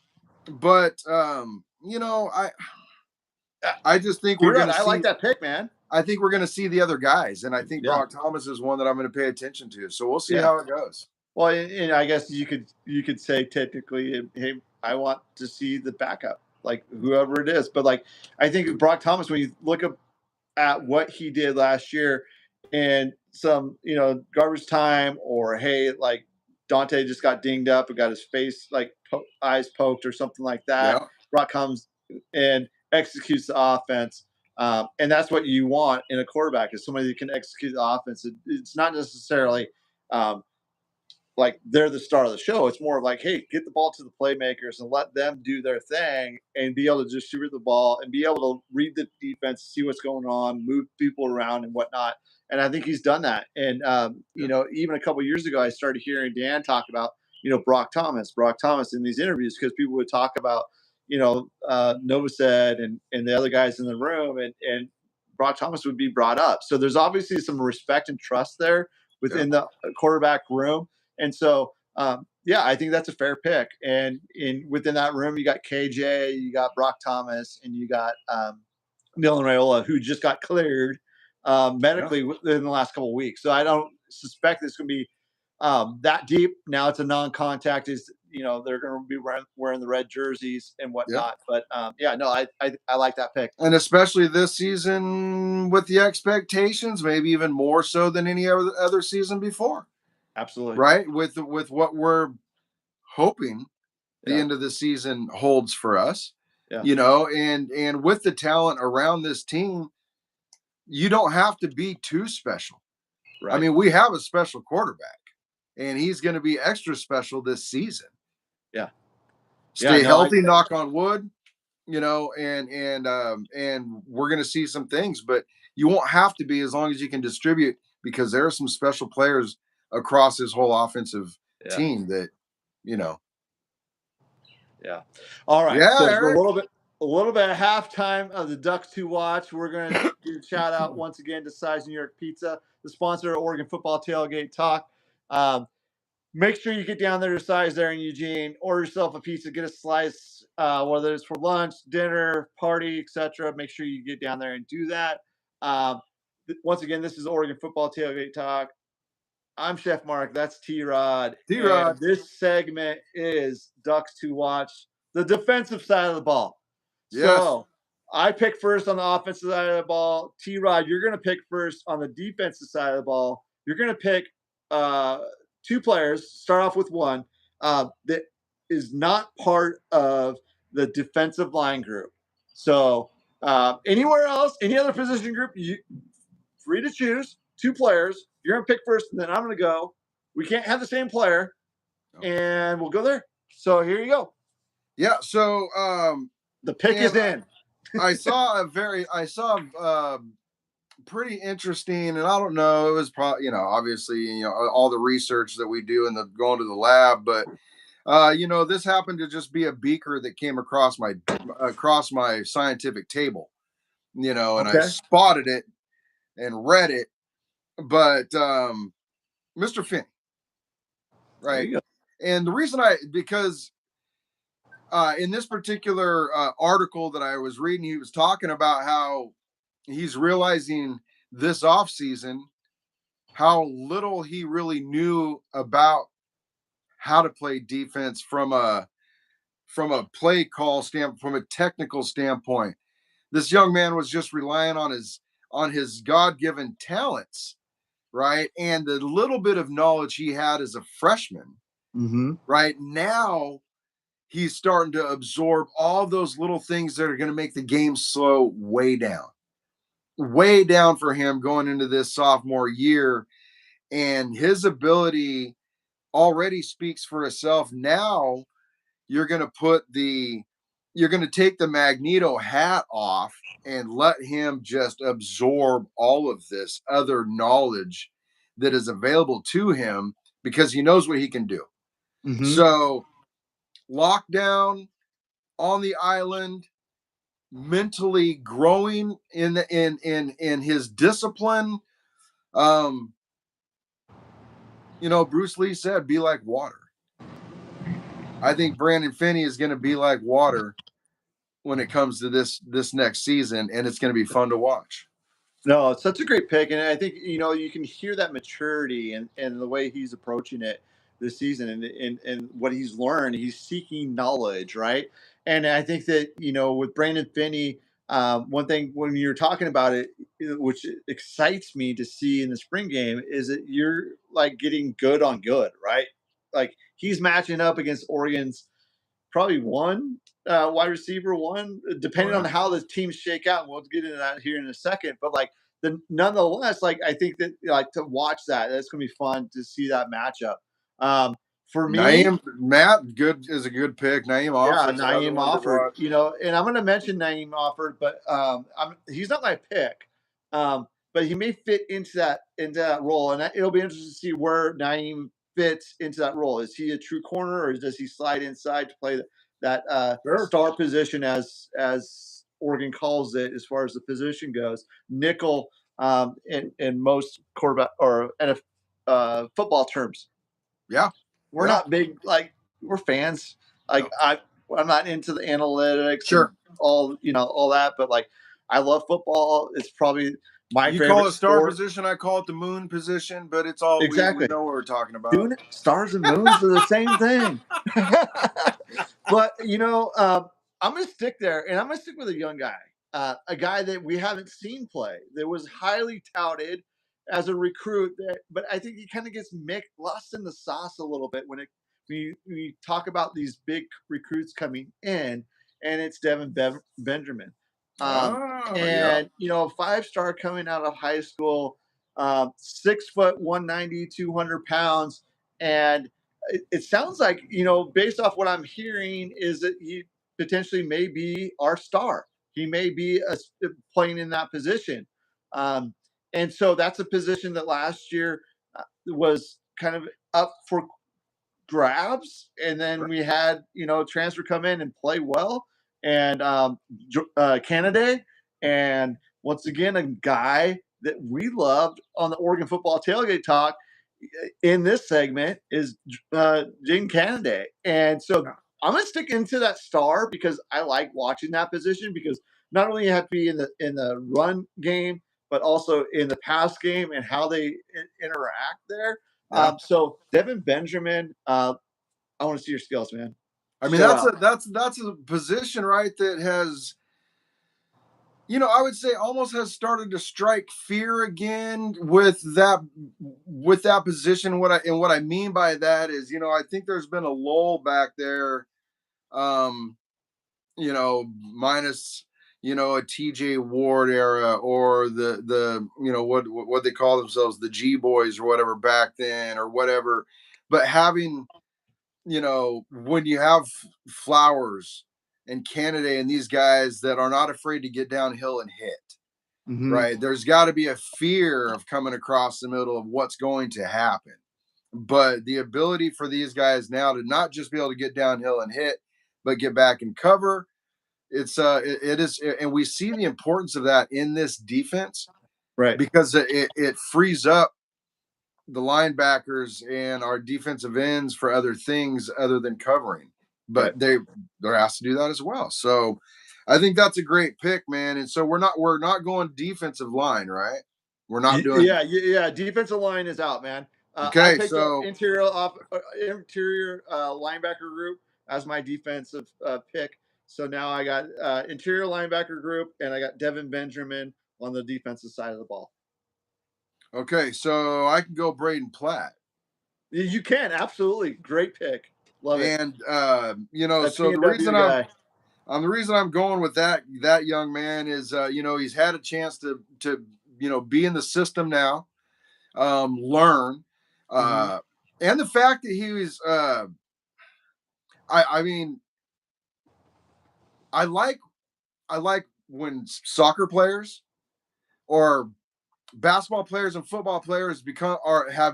But, I just think we're going to see. I like that pick, man. I think we're going to see the other guys. And I think Brock Thomas is one that I'm going to pay attention to. So we'll see how it goes. Well, and I guess you could say technically, hey, I want to see the backup, like whoever it is. But like, I think Brock Thomas, when you look at what he did last year and some, garbage time, or hey, like Dante just got dinged up and got his face like eyes poked or something like that. Yeah. Brock comes and executes the offense. And that's what you want in a quarterback, is somebody that can execute the offense. It's not necessarily like they're the star of the show. It's more of like, hey, get the ball to the playmakers and let them do their thing and be able to distribute the ball and be able to read the defense, see what's going on, move people around and whatnot. And I think he's done that. And, even a couple of years ago, I started hearing Dan talk about, Brock Thomas in these interviews, because people would talk about, Novosad and the other guys in the room, and Brock Thomas would be brought up. So there's obviously some respect and trust there within the quarterback room. And so, I think that's a fair pick. And within that room, you got KJ, you got Brock Thomas, and you got Dylan Raiola, who just got cleared medically within the last couple of weeks. So I don't suspect it's going to be that deep. Now it's a non-contact. They're going to be wearing the red jerseys and whatnot. But I like that pick. And especially this season with the expectations, maybe even more so than any other season before. Absolutely. Right. With what we're hoping the end of the season holds for us, and with the talent around this team, you don't have to be too special. Right. I mean, we have a special quarterback, and he's going to be extra special this season. Yeah. Stay healthy, knock on wood, and we're going to see some things, but you won't have to be, as long as you can distribute, because there are some special players across this whole offensive team that, Yeah. All right. Yeah. So a little bit of halftime of the Ducks to watch. We're going to give a shout out once again to Size New York Pizza, the sponsor of Oregon Football Tailgate Talk. Make sure you get down there to Size there in Eugene. Order yourself a pizza, get a slice, whether it's for lunch, dinner, party, etc. Make sure you get down there and do that. Once again, this is Oregon Football Tailgate Talk. I'm Chef Marc. That's T-Rod. T-Rod. This segment is Ducks to watch, the defensive side of the ball. Yes. So I pick first on the offensive side of the ball. T-Rod, you're going to pick first on the defensive side of the ball. You're going to pick two players, start off with one, that is not part of the defensive line group. So anywhere else, any other position group, you free to choose two players. You're going to pick first, and then I'm going to go. We can't have the same player, and we'll go there. So here you go. Yeah. So the pick is in. I saw pretty interesting, and I don't know, it was probably, obviously, all the research that we do and going to the lab, but this happened to just be a beaker that came across my scientific table, and I spotted it and read it. But Mr. Finney, right? And the reason because in this particular article that I was reading, he was talking about how he's realizing this offseason how little he really knew about how to play defense from a play call standpoint, from a technical standpoint. This young man was just relying on his God-given talents, right? And the little bit of knowledge he had as a freshman, right? Now he's starting to absorb all those little things that are going to make the game slow way down for him going into this sophomore year. and his ability already speaks for itself. Now you're going to take the Magneto hat off and let him just absorb all of this other knowledge that is available to him because he knows what he can do. Mm-hmm. So lockdown on the island, mentally growing in his discipline. Bruce Lee said, be like water. I think Brandon Finney is going to be like water when it comes to this next season, and it's going to be fun to watch. No, it's such a great pick, and I think you can hear that maturity and the way he's approaching it this season, and what he's learned. He's seeking knowledge, right? And I think that with Brandon Finney, one thing when you're talking about it, which excites me to see in the spring game, is that you're like getting good on good, right? Like he's matching up against Oregon's probably one wide receiver, depending on how the teams shake out. And we'll get into that here in a second. But nonetheless, I think that to watch that's going to be fun to see that matchup. For me, Matt, good is a good pick. Naeem Offord, Naeem Offord. And I'm going to mention Naeem Offord, but he's not my pick. But he may fit into that role, and it'll be interesting to see where Naeem fits into that role. Is he a true corner, or does he slide inside to play that star position as Oregon calls it, as far as the position goes? Nickel in most quarterback or football terms. Yeah, we're not big. We're fans. I'm not into the analytics. Sure. All that, but I love football. It's probably my favorite. You call it star sport. position, I call it the moon position, but it's all exactly. We know what we're talking about. Stars and moons are the same thing. But I'm going to stick there, and I'm going to stick with a young guy, a guy that we haven't seen play, that was highly touted as a recruit. But I think he kind of gets lost in the sauce a little bit when we talk about these big recruits coming in, and it's Devin Benjamin. And 5-star coming out of high school, 6 foot, 190, 200 pounds. And it sounds like, based off what I'm hearing, is that he potentially may be our star. He may be playing in that position. And so that's a position that last year was kind of up for grabs. And then we had, transfer come in and play well. And Canada. And once again, a guy that we loved on the Oregon Football Tailgate Talk in this segment is Jaden Canada. And so I'm going to stick into that star because I like watching that position, because not only you have to be in the run game, but also in the pass game and how they interact there. So Devin Benjamin, I want to see your skills, man. I mean, that's a position, right, that has, I would say almost has started to strike fear again with that position. What I mean by that is, I think there's been a lull back there, minus a TJ Ward era, or the what they call themselves, the G boys or whatever back then, or whatever. But having, when you have Flowers and Canada and these guys that are not afraid to get downhill and hit, right? There's got to be a fear of coming across the middle of what's going to happen. But the ability for these guys now to not just be able to get downhill and hit, but get back and cover, it is, and we see the importance of that in this defense, right? Because it frees up the linebackers and our defensive ends for other things other than covering, but they're asked to do that as well. So I think that's a great pick, man. And so we're not going defensive line, right? We're not doing. Yeah. Defensive line is out, man. Okay, so interior linebacker group as my defensive pick. So now I got interior linebacker group, and I got Devin Benjamin on the defensive side of the ball. Okay, so I can go Braden Platt. You can, absolutely. Great pick. Love it. And so the reason I'm going with that young man is he's had a chance to be in the system now. learn. And the fact that he was, I mean, I like when soccer players or basketball players and football players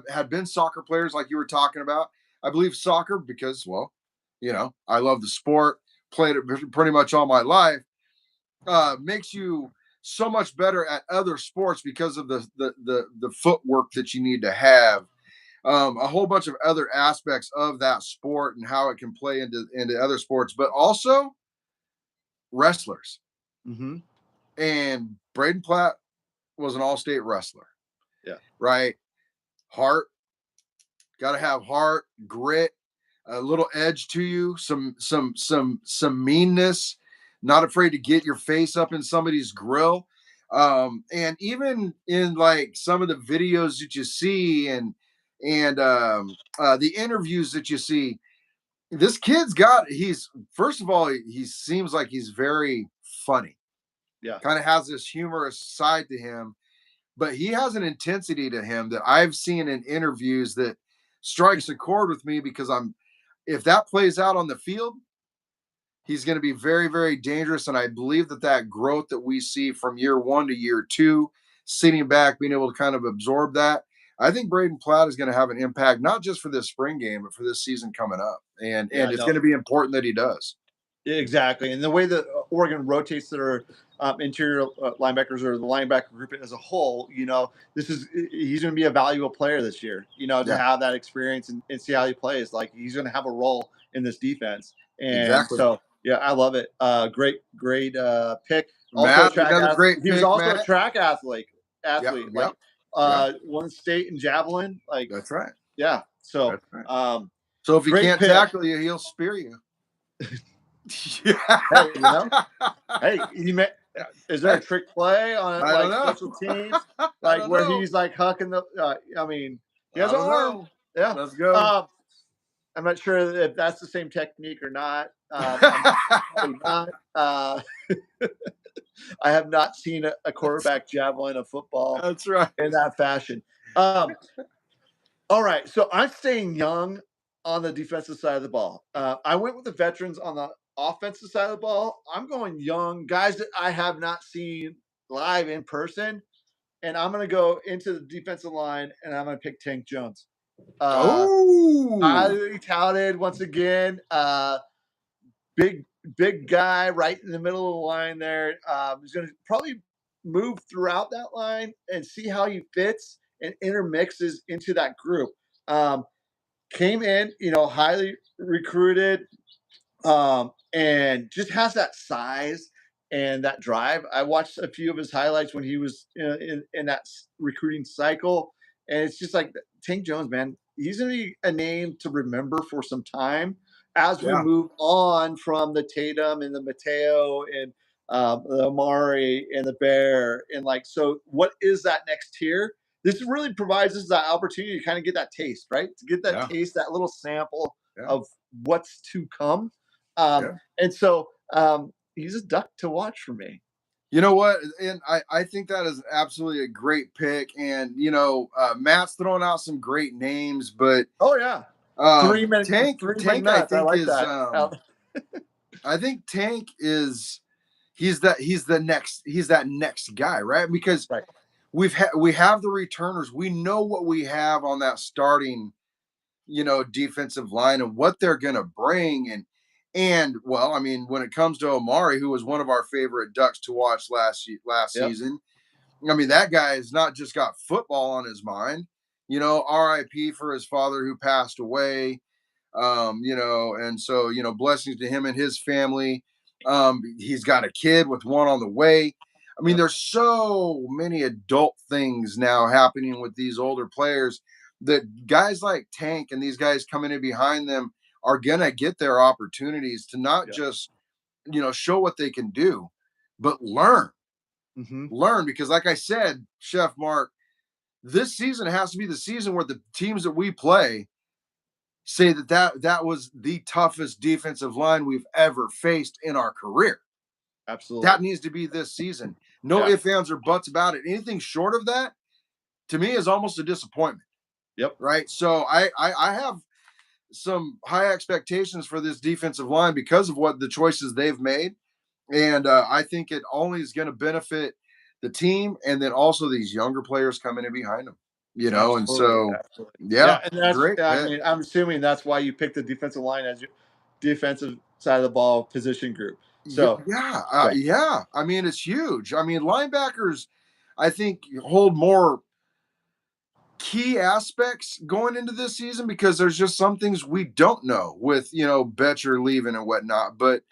have been soccer players, like you were talking about. I believe soccer because, well, I love the sport, played it pretty much all my life. Makes you so much better at other sports because of the footwork that you need to have. A whole bunch of other aspects of that sport and how it can play into other sports, but also wrestlers. And Braden Platt was an all-state wrestler. Yeah. Right. Heart. Got to have heart, grit, a little edge to you, some meanness, not afraid to get your face up in somebody's grill. And even in like some of the videos that you see and the interviews that you see, this kid's first of all, he seems like he's very funny. Yeah. Kind of has this humorous side to him, but he has an intensity to him that I've seen in interviews that strikes a chord with me, because if that plays out on the field, he's going to be very, very dangerous. And I believe that growth that we see from year 1 to year 2, sitting back, being able to kind of absorb that, I think Braden Platt is going to have an impact, not just for this spring game, but for this season coming up. And it's going to be important that he does. Exactly. And the way that Oregon rotates their interior linebackers, or the linebacker group as a whole, he's going to be a valuable player this year, to have that experience and see how he plays. Like, he's going to have a role in this defense. And so, yeah, I love it. Great pick. Also, Matt, he was also a track athlete. Won state in javelin. Like, that's right. Yeah. So, so if he can't tackle you, he'll spear you. Hey, is there a trick play on special teams, like where he's like hucking the? He has an arm. Yeah, let's go. I'm not sure if that's the same technique or not. Probably not. I have not seen a quarterback javelin a football. That's right. In that fashion. All right, so I'm staying young on the defensive side of the ball. I went with the veterans on the offensive side of the ball. I'm going young guys that I have not seen live in person, and I'm going to go into the defensive line, and I'm going to pick Tank Jones. Highly touted once again. Big guy right in the middle of the line there. He's going to probably move throughout that line and see how he fits and intermixes into that group. Came in, highly recruited, and just has that size and that drive. I watched a few of his highlights when he was in that recruiting cycle, and it's just like Tank Jones, man. He's going to be a name to remember for some time as we move on from the Tatum and the Mateo and the Amari and the Bear. And so what is that next tier? This really provides us that opportunity to kind of get that taste, right? To get that taste, that little sample of what's to come. And so he's a duck to watch for me. You know what? And I think that is absolutely a great pick. And, Matt's throwing out some great names, but Tank, I think Tank he's that next guy, right? Because we have the returners. We know what we have on that starting, defensive line and what they're going to bring. And well, I mean, when it comes to Amari, who was one of our favorite Ducks to watch last season, I mean, that guy has not just got football on his mind, RIP for his father who passed away, and so, blessings to him and his family. He's got a kid with one on the way. I mean, there's so many adult things now happening with these older players that guys like Tank and these guys coming in behind them are going to get their opportunities to not just, show what they can do, but learn. Learn, because like I said, Chef Marc, this season has to be the season where the teams that we play say that was the toughest defensive line we've ever faced in our career. Absolutely. That needs to be this season. No ifs, ands, or buts about it. Anything short of that, to me is almost a disappointment. Yep. Right. So I have some high expectations for this defensive line because of what the choices they've made. And I think it only is going to benefit the team and then also these younger players coming in behind them, Absolutely, and so, absolutely. yeah, And that's, great I pick. mean, I'm assuming that's why you picked the defensive line as your defensive side of the ball position group. So, Yeah. I mean, it's huge. I mean, linebackers, I think, hold more key aspects going into this season because there's just some things we don't know with Betcher leaving and whatnot. But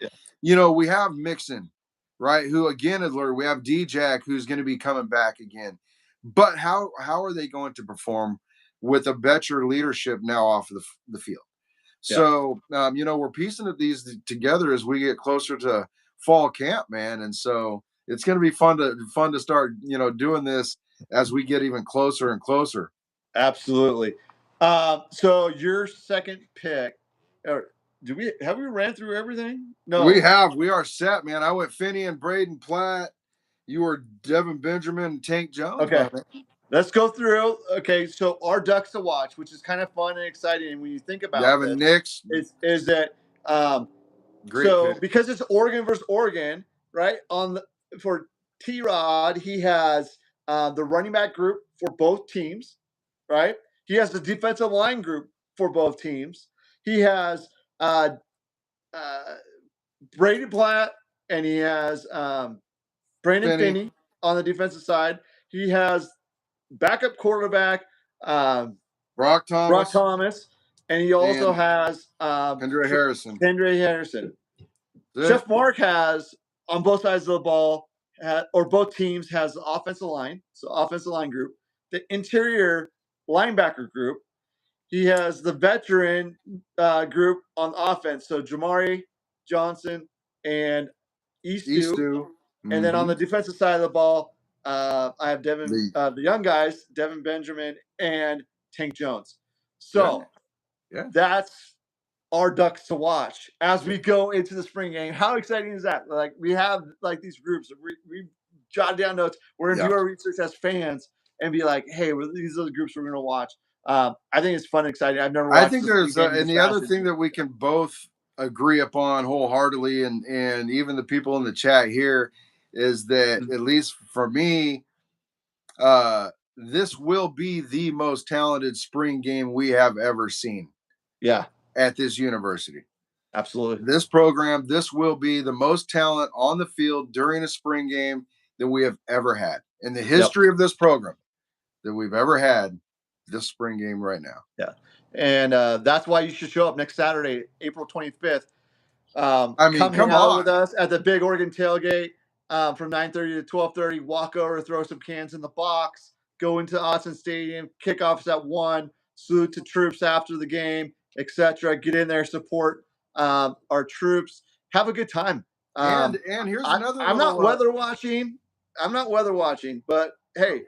we have Mixon, right? Who again is we have D-Jack who's going to be coming back again. But how are they going to perform with a Betcher leadership now off of the field? So we're piecing these together as we get closer to fall camp, man. And so it's going to be fun to start doing this as we get even closer and closer. Absolutely. So your second pick, or have we ran through everything? No, we have. We are set, man. I went Finney and Braden Platt. You were Devin Benjamin and Tank Jones. Okay, let's go through. Okay, so our ducks to watch, which is kind of fun and exciting. And when you think about Devin Nix, is that great so pick. because it's Oregon versus Oregon, right? For T-Rod, he has the running back group for both teams, right? He has the defensive line group for both teams. He has Brady Platt and he has Brandon Finney on the defensive side. He has backup quarterback Brock Thomas, and he also has Kendra Harrison. Chef Marc has on both sides of the ball, or both teams has the offensive line, so offensive line group, the interior linebacker group. He has the veteran group on offense, so Jamari Johnson and Eastu. And then on the defensive side of the ball, I have the young guys, Devin Benjamin and Tank Jones. So that's our ducks to watch as we go into the spring game. How exciting is that? Like we have like these groups. We jot down notes. We're gonna do our research as fans and be like, hey, these are the groups we're gonna watch. I think it's fun and exciting. I've never watched. I think there's and the other thing that we can both agree upon wholeheartedly, and even the people in the chat here, is that at least for me, this will be the most talented spring game we have ever seen. Yeah. At this university. Absolutely. This program, this will be the most talent on the field during a spring game that we have ever had in the history of this program that we've ever had this spring game right now. Yeah. And that's why you should show up next Saturday, April 25th. Come on with us at the Big Oregon Tailgate from 9:30 to 12:30. Walk over, throw some cans in the box, go into Austin Stadium. Kickoff's at 1. Salute to troops after the game, etc. Get in there, support our troops. Have a good time. And here's another. I'm not weather watching. But hey,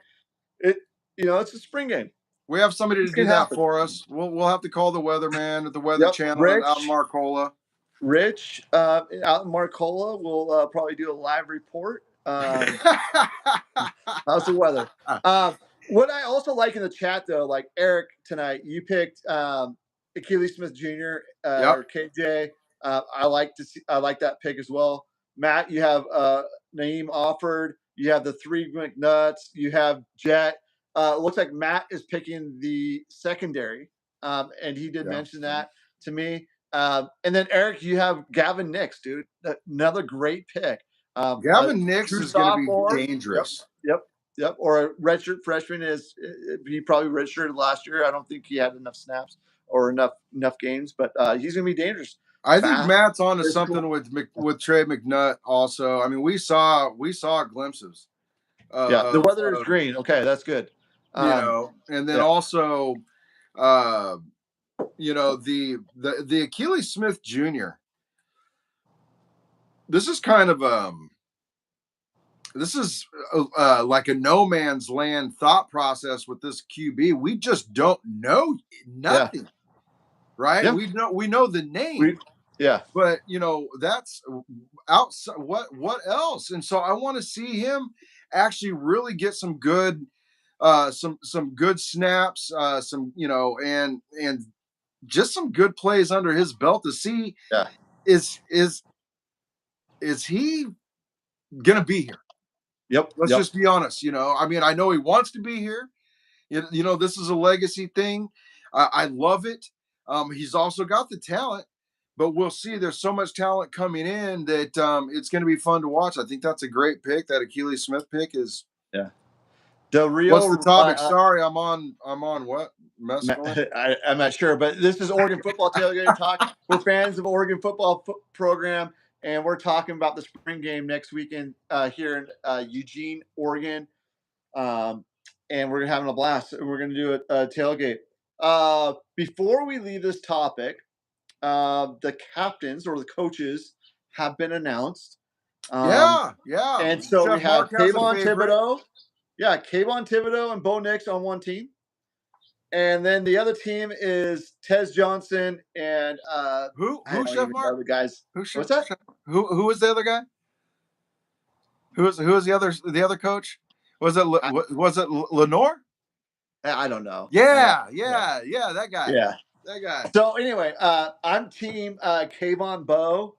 it's a spring game. We have somebody to do that for us. We'll have to call the weatherman at the Weather Channel out in Marcola. Rich out in Marcola will probably do a live report. How's the weather? What I also like in the chat though, like Eric tonight, you picked Achilles Smith Jr. Or KJ. I like that pick as well. Matt, you have Naeem Offord. You have the 3 McNutts. You have Jet. It looks like Matt is picking the secondary, and he did mention that to me. And then Eric, you have Gavin Nix, dude. Another great pick. Gavin Nix is going to be dangerous. Yep. Or a redshirt freshman he probably redshirted last year. I don't think he had enough snaps or enough games, but he's going to be dangerous. I think Matt's on to something with Trey McNutt also. I mean, we saw glimpses. The weather is green. Okay, that's good. And then also, the Achilles Smith Jr. This is kind of like a no man's land thought process with this QB. We just don't know nothing, right? Yeah. We know the name, but that's outside. What else? And so I want to see him actually really get some good some good snaps, some, and just some good plays under his belt to see Yeah. is he gonna be here? Yep. Let's Yep. just be honest. I mean, I know he wants to be here. This is a legacy thing. I love it. He's also got the talent, but we'll see. There's so much talent coming in that it's going to be fun to watch. I think that's a great pick. That Achilles Smith pick is. Yeah. The What's the real topic? Sorry, I'm on what? I'm not sure, but this is Oregon Football Tailgate Talk. We're fans of Oregon football program, and we're talking about the spring game next weekend here in Eugene, Oregon. And we're having a blast. We're going to do a tailgate. Before we leave this topic, the captains or the coaches have been announced. Yeah. And so Chef we have Marc has a Kayvon favorite. Thibodeau. Yeah, Kayvon Thibodeau and Bo Nix on one team. And then the other team is Tez Johnson and who Chef Marc? The guys. What's that? Who was the other guy? Who was the other coach? Was it Lenore? I don't know. Yeah, that guy. Yeah. That guy. So anyway, I'm team Kayvon Bo.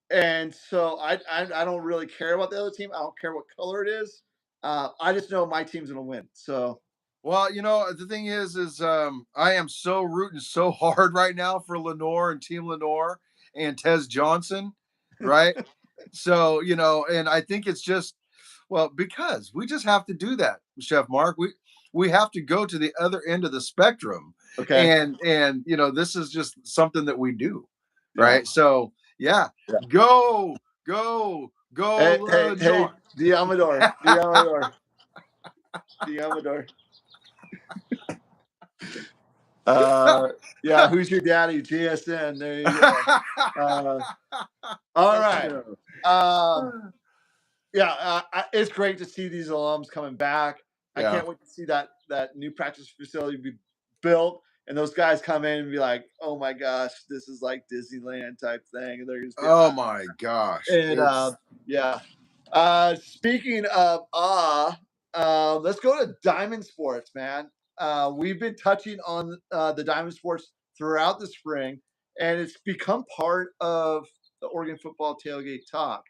And so I don't really care about the other team. I don't care what color it is. I just know my team's gonna win. So well, the thing is I am so rooting so hard right now for Lenore and Team Lenore and Tez Johnson, right? So, and I think it's just, well, because we just have to do that, Chef Marc. We have to go to the other end of the spectrum. Okay. And this is just something that we do, right? Yeah. So, yeah. Go. Hey, Diamador. Yeah, who's your daddy? GSN. There you go. All right. It's great to see these alums coming back. I can't wait to see that new practice facility be built and those guys come in and be like, "Oh my gosh, this is like Disneyland type thing." And they're just my gosh. And speaking of let's go to Diamond Sports, man. We've been touching on the Diamond Sports throughout the spring, and it's become part of the Oregon Football Tailgate Talk.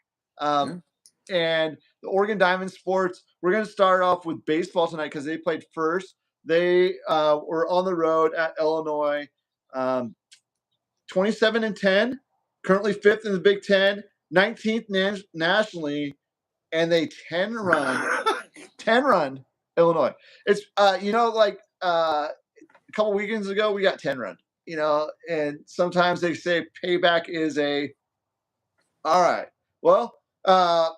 And the Oregon Diamond Sports, we're going to start off with baseball tonight because they played first. They were on the road at Illinois, 27-10, currently 5th in the Big Ten, 19th nationally, and they 10 run Illinois. It's a couple weekends ago we got 10 run, and sometimes they say payback is all right. Well,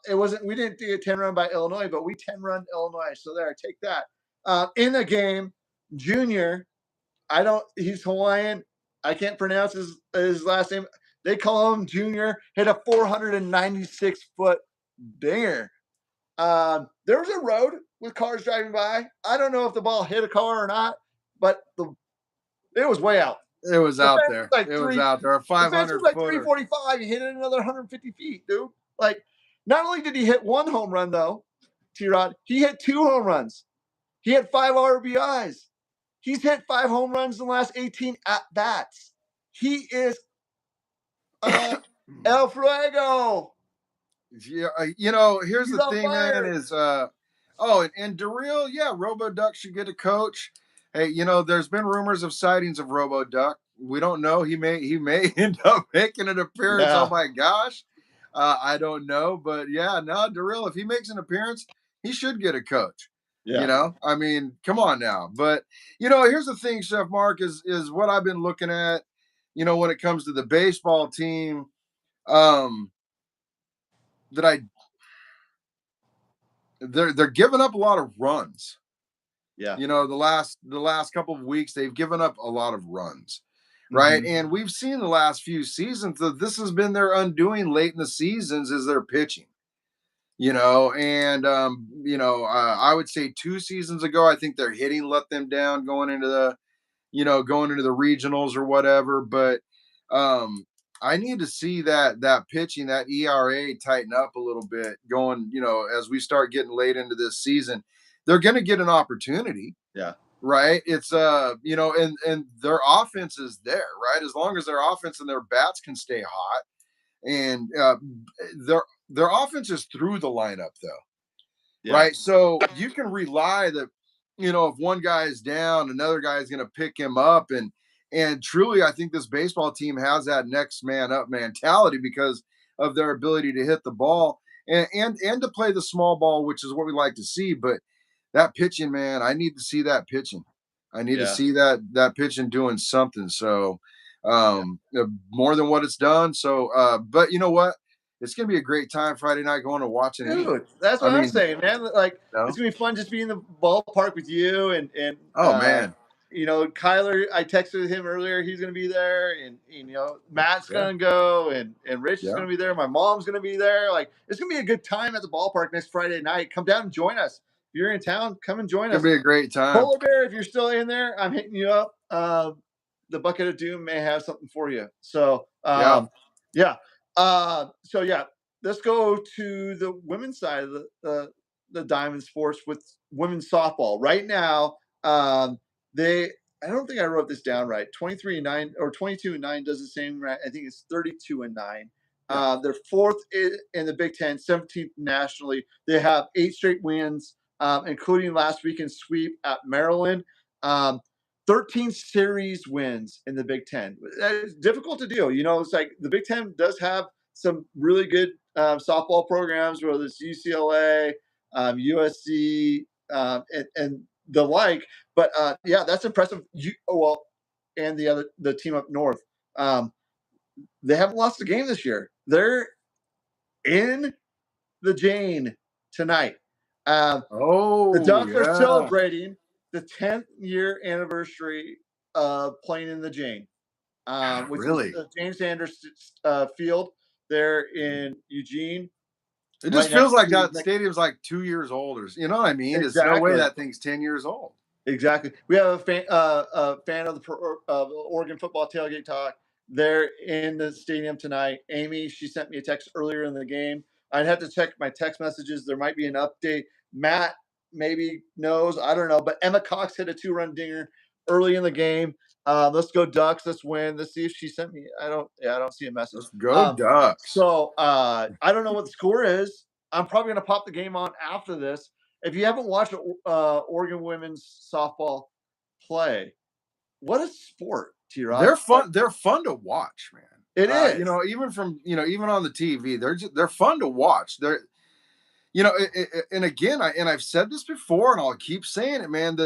it wasn't. We didn't do a 10 run by Illinois, but we 10 run Illinois. So there, take that. In the game, Junior, he's Hawaiian. I can't pronounce his last name. They call him Junior. Hit a 496-foot dinger. There was a road with cars driving by. I don't know if the ball hit a car or not, but it was way out. It was out there. It was out there. A 500 was like 345. He hit it another 150 feet, dude. Like, not only did he hit one home run though, T-Rod, he hit 2 home runs. He had 5 RBIs. He's hit 5 home runs in the last 18 at bats. He is El Fuego. Yeah, here's the thing, man. Is and Darrell, RoboDuck should get a coach. Hey, there's been rumors of sightings of RoboDuck. We don't know. He may end up making an appearance. Yeah. Oh my gosh, I don't know, but Darrell, if he makes an appearance, he should get a coach. Yeah. I mean, come on now. But here's the thing, Chef Marc, is what I've been looking at. When it comes to the baseball team, they're giving up a lot of runs. Yeah. The last couple of weeks they've given up a lot of runs. Right. Mm-hmm. And we've seen the last few seasons that this has been their undoing late in the seasons is their pitching. I would say 2 seasons ago, I think their hitting let them down going into the regionals or whatever. But I need to see that pitching, that ERA tighten up a little bit going, as we start getting late into this season. they're going to get an opportunity. Yeah. Right. It's and their offense is there, right? As long as their offense and their bats can stay hot, and their offense is through the lineup though. Yeah. Right. So you can rely that, if one guy is down, another guy is going to pick him up. And truly, I think this baseball team has that next man up mentality because of their ability to hit the ball and to play the small ball, which is what we like to see. But that pitching, man, I need to see that pitching. I need to Yeah. see that pitching doing something. So more than what it's done. So but you know what? It's gonna be a great time Friday night going to watch an inning. Dude, that's I what I'm mean, saying, man. Like, no? it's gonna be fun just being in the ballpark with you and Oh man. Kyler. I texted him earlier; he's gonna be there, and Matt's Yeah. gonna go, and Rich is Yeah. gonna be there. My mom's gonna be there. Like, it's gonna be a good time at the ballpark next Friday night. Come down and join us. If you're in town, come and join It's us. gonna be a great time. Polar Bear, if you're still in there, I'm hitting you up. The Bucket of Doom may have something for you. So yeah. So yeah, let's go to the women's side of the Diamond Sports with women's softball. Right now, they I don't think I wrote this down right. 23-9 or 22-9 does the same, right? I think it's 32-9. They're fourth in the Big Ten, 17th nationally. They have 8 straight wins, including last weekend's sweep at Maryland. 13 series wins in the Big Ten. That is difficult to do. It's like the Big Ten does have some really good softball programs, whether it's UCLA, USC, and the like. But yeah, that's impressive. And the team up north, they haven't lost a game this year. They're in the Jane tonight. The Ducks are celebrating the 10th year anniversary of playing in the Jane, which Really? is James Sanders Field there in Eugene. It just feels like that stadium's like 2 years old, or you know what I mean? Exactly. There's no way that thing's 10 years old. Exactly. We have a fan of the Oregon Football Tailgate Talk. They're in the stadium tonight. Amy, she sent me a text earlier in the game. I'd have to check my text messages. There might be an update. Matt maybe knows. I don't know. But Emma Cox hit a 2-run dinger early in the game. Let's go Ducks. Let's win. Let's see if she sent me. I don't see a message. Let's go Ducks. So I don't know what the score is. I'm probably going to pop the game on after this. If you haven't watched Oregon women's softball play, what a sport, T-Rod. They're fun. They're fun to watch, man. It is. Even on the TV, they're fun to watch. They're, and again, I've said this before, and I'll keep saying it, man.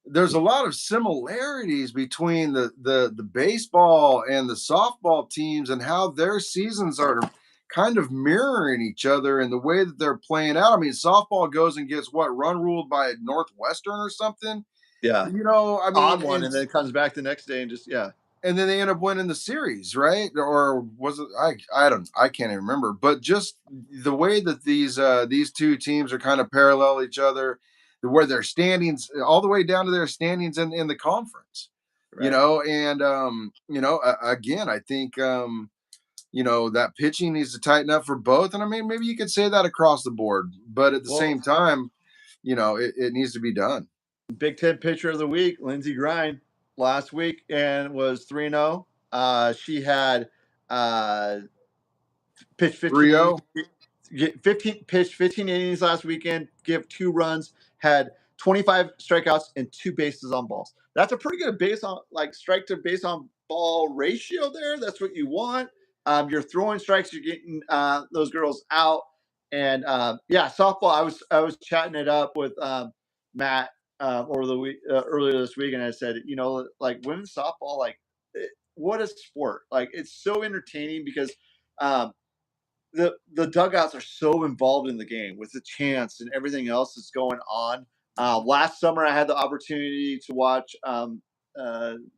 There's a lot of similarities between the baseball and the softball teams and how their seasons are kind of mirroring each other in the way that they're playing out. I mean, softball goes and gets run ruled by Northwestern or something. Yeah. I mean, odd one, and then it comes back the next day and just and then they end up winning the series, right? Or was it? I can't even remember. But just the way that these two teams are kind of parallel each other, where their standings all the way down to their standings in the conference, right. Again, I think that pitching needs to tighten up for both. And I mean, maybe you could say that across the board, but at the same time, it needs to be done. Big Ten pitcher of the week, Lindsey Grind, last week, and was 3-0. She had pitched 15 innings last weekend, give 2 runs, had 25 strikeouts and 2 bases on balls. That's a pretty good strike to base on ball ratio there. That's what you want. You're throwing strikes, you're getting those girls out. And softball, I was chatting it up with Matt over the week earlier this week, and I said, women's softball, what a sport! Like, it's so entertaining because the dugouts are so involved in the game with the chants and everything else that's going on. Last summer, I had the opportunity to watch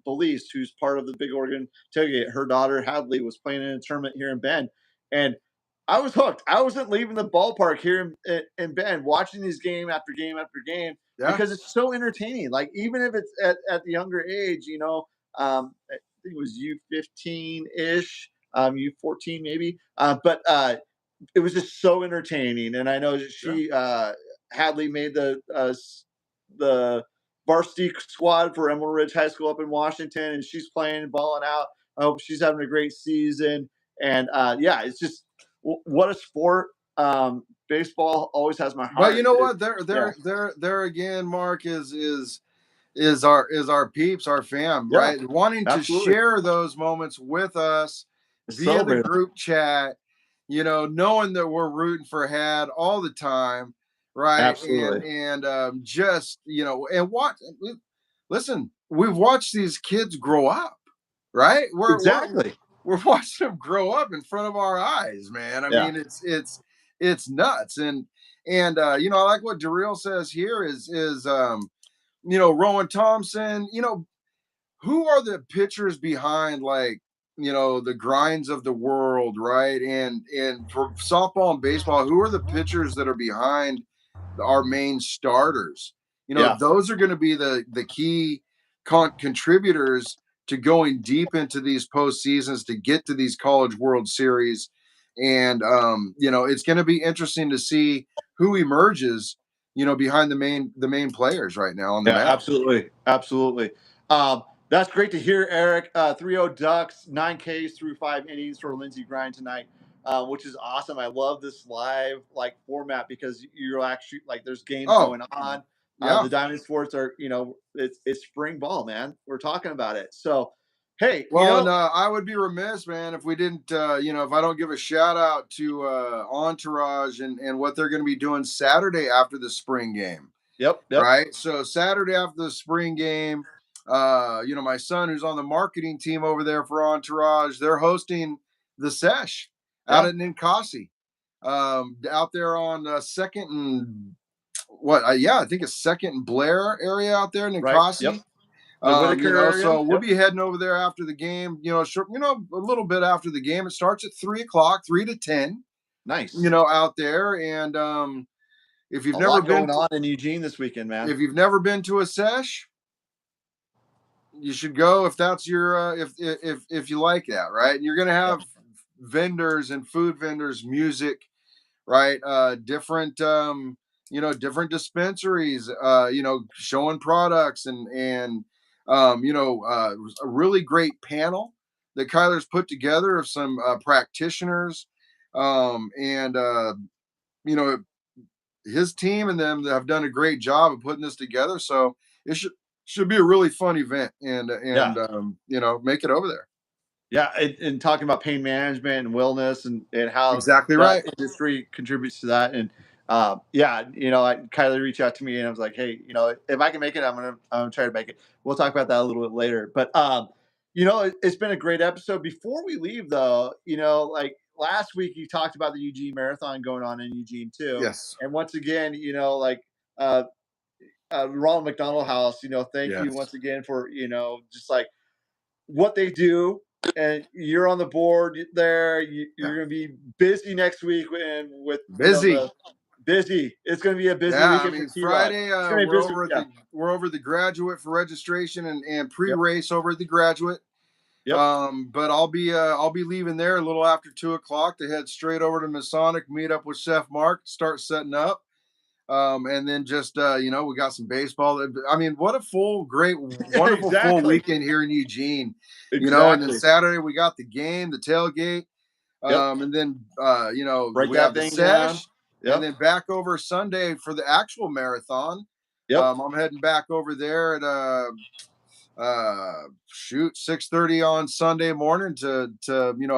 Belize, who's part of the Big Oregon Tailgate. Her daughter Hadley was playing in a tournament here in Bend, and I was hooked. I wasn't leaving the ballpark here in Bend, watching these game after game after game, because it's so entertaining. Like, even if it's at the younger age, I think it was U15-ish, U14 maybe, but it was just so entertaining. And I know she Hadley made the varsity squad for Emerald Ridge High School up in Washington, and she's playing and balling out. I hope she's having a great season. And yeah, it's just what a sport. Baseball always has my But you heart. know what? Yeah. There again, Mark is our peeps, our fam, Yeah, right? Wanting to absolutely. share those moments with us via the Celebrate. group chat, knowing that we're rooting for Had all the time, right? Absolutely. And just and what listen, we've watched these kids grow up, right? Exactly. We're watching them grow up in front of our eyes, man. I Yeah. mean, it's nuts. And I like what Darrell says here is Rowan Thompson, who are the pitchers behind, like, the grinds of the world, right? And for softball and baseball, who are the pitchers that are behind our main starters? Yeah. Those are going to be the key contributors to going deep into these postseasons to get to these College World Series. And it's going to be interesting to see who emerges, behind the main players right now on the Yeah, mound. absolutely. Absolutely. That's great to hear, Eric. 3-0 Ducks, 9 Ks through 5 innings for Lindsey Grind tonight, which is awesome. I love this live format because you're actually there's games Oh, going on. yeah. The Diamond Sports are, it's spring ball, man. We're talking about it. So, hey, Well, and I would be remiss, man, if we didn't, if I don't give a shout out to Entourage and what they're going to be doing Saturday after the spring game. Yep. Right. So Saturday after the spring game, my son who's on the marketing team over there for Entourage, they're hosting the sesh out Yeah. at Ninkasi, out there on second and I think it's second and Blair area out there in Right. Ninkasi. Yep. The Whitaker area. So we'll Yep. be heading over there after the game, a little bit after the game. It starts at 3 o'clock, 3 to 10, Nice. out there. And if you've A never lot been going on in Eugene this weekend, man. if you've never been to a sesh, you should go if that's your if you like that, right? And you're gonna have vendors and food vendors, music, right? Different dispensaries, showing products and a really great panel that Kyler's put together of some practitioners, and his team and them have done a great job of putting this together. So it should be a really fun event, and make it over there. Yeah, and talking about pain management and wellness and how Exactly that right. industry contributes to that. And Kylie reached out to me and I was like, hey, if I can make it, I'm gonna try to make it. We'll talk about that a little bit later. But it's been a great episode. Before we leave, though, last week you talked about the Eugene Marathon going on in Eugene too. Yes. And once again, Ronald McDonald House, thank you Yes. once again for just what they do. And you're on the board there. You're going to be busy next week with Busy. busy. It's going to be a busy Yeah, I weekend mean for T-Rod. Friday, It's gonna be we're busy, over yeah. we're over the Graduate for registration and pre-race over at the Graduate. Yep. But I'll be leaving there a little after 2 o'clock to head straight over to Masonic, meet up with Chef Marc, start setting up. And then just we got some baseball. I mean, what a great, wonderful full weekend here in Eugene. Exactly. And then Saturday we got the game, the tailgate, and then we have the sesh, and then back over Sunday for the actual marathon. Yep. I'm heading back over there at 6:30 on Sunday morning to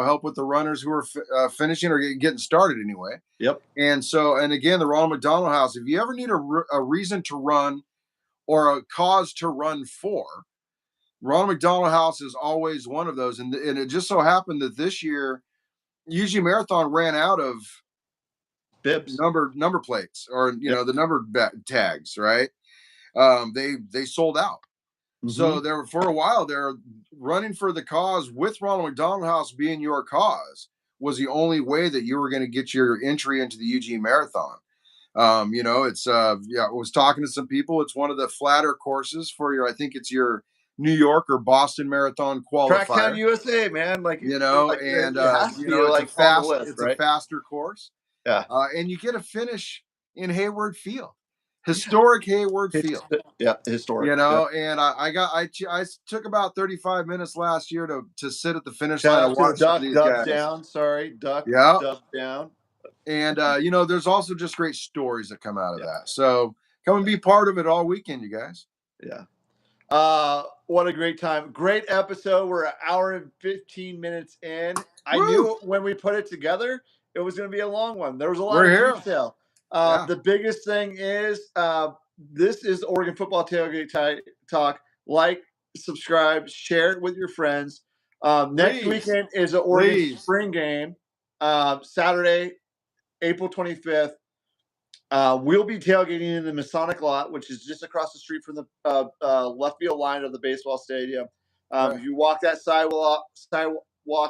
help with the runners who are finishing or getting started anyway. Yep. And again, the Ronald McDonald House, if you ever need a reason to run or a cause to run for, Ronald McDonald House is always one of those. And it just so happened that this year Eugene Marathon ran out of bibs, number plates, or the number tags, right? They sold out. Mm-hmm. So there, for a while, they're running for the cause with Ronald McDonald House being your cause was the only way that you were going to get your entry into the Eugene Marathon. It's I was talking to some people. It's one of the flatter courses for I think it's your New York or Boston Marathon qualifier. Tracktown USA, man. It's a faster course. Yeah. And you get a finish in Hayward Field. historic Hayward Field. Yeah, historic. You know, and I took about 35 minutes last year to sit at the finish Shout line out and to the watch some duck, of these dub guys. down. Sorry, duck, Yeah. dub down. And you know, there's also just great stories that come out of that. So come and be part of it all weekend, you guys. Yeah. What a great time. Great episode. We're an hour and 15 minutes in. I knew when we put it together, it was going to be a long one. There was a lot of detail. The biggest thing is this is Oregon Football Tailgate Talk. Like, subscribe, share it with your friends. Next weekend is the Oregon Spring Game, Saturday, April 25th. We'll be tailgating in the Masonic lot, which is just across the street from the left field line of the baseball stadium. If you walk that sidewalk,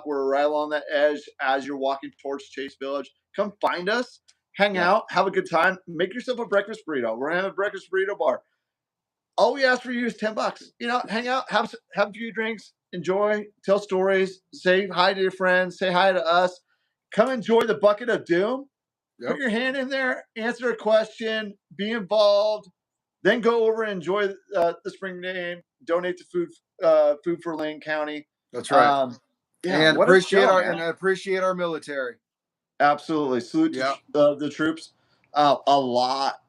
we're right along that edge as you're walking towards Chase Village. Come find us, hang out, have a good time. Make yourself a breakfast burrito. We're going to have a breakfast burrito bar. All we ask for you is $10. You know, hang out, have a few drinks, enjoy, tell stories, say hi to your friends, say hi to us. Come enjoy the bucket of doom. Put your hand in there, answer a question, be involved, then go over and enjoy the spring game. Donate to Food for Lane County. That's right. And appreciate our military. Absolutely. Salute to the troops. A lot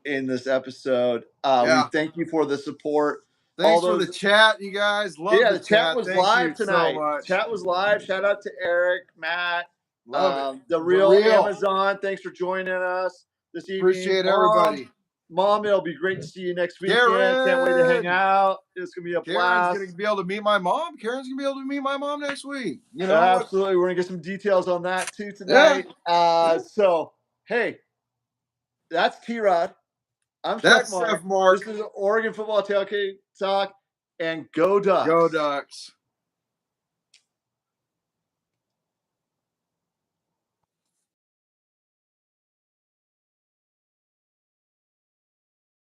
in this episode. We thank you for the support. Thanks for the chat, you guys. Love the chat was live tonight. So chat was live. Shout out to Eric, Matt. The real Amazon. Thanks for joining us this evening. Appreciate everybody. Mom, it'll be great to see you next weekend. Can't wait to hang out. It's gonna be a blast. Karen's gonna be able to meet my mom. Karen's gonna be able to meet my mom next week. You know, absolutely. We're gonna get some details on that too tonight. So hey, that's T-Rod. I'm Chef Marc. Marc. This is Oregon Football Tailgate Talk, and go Ducks. Go Ducks.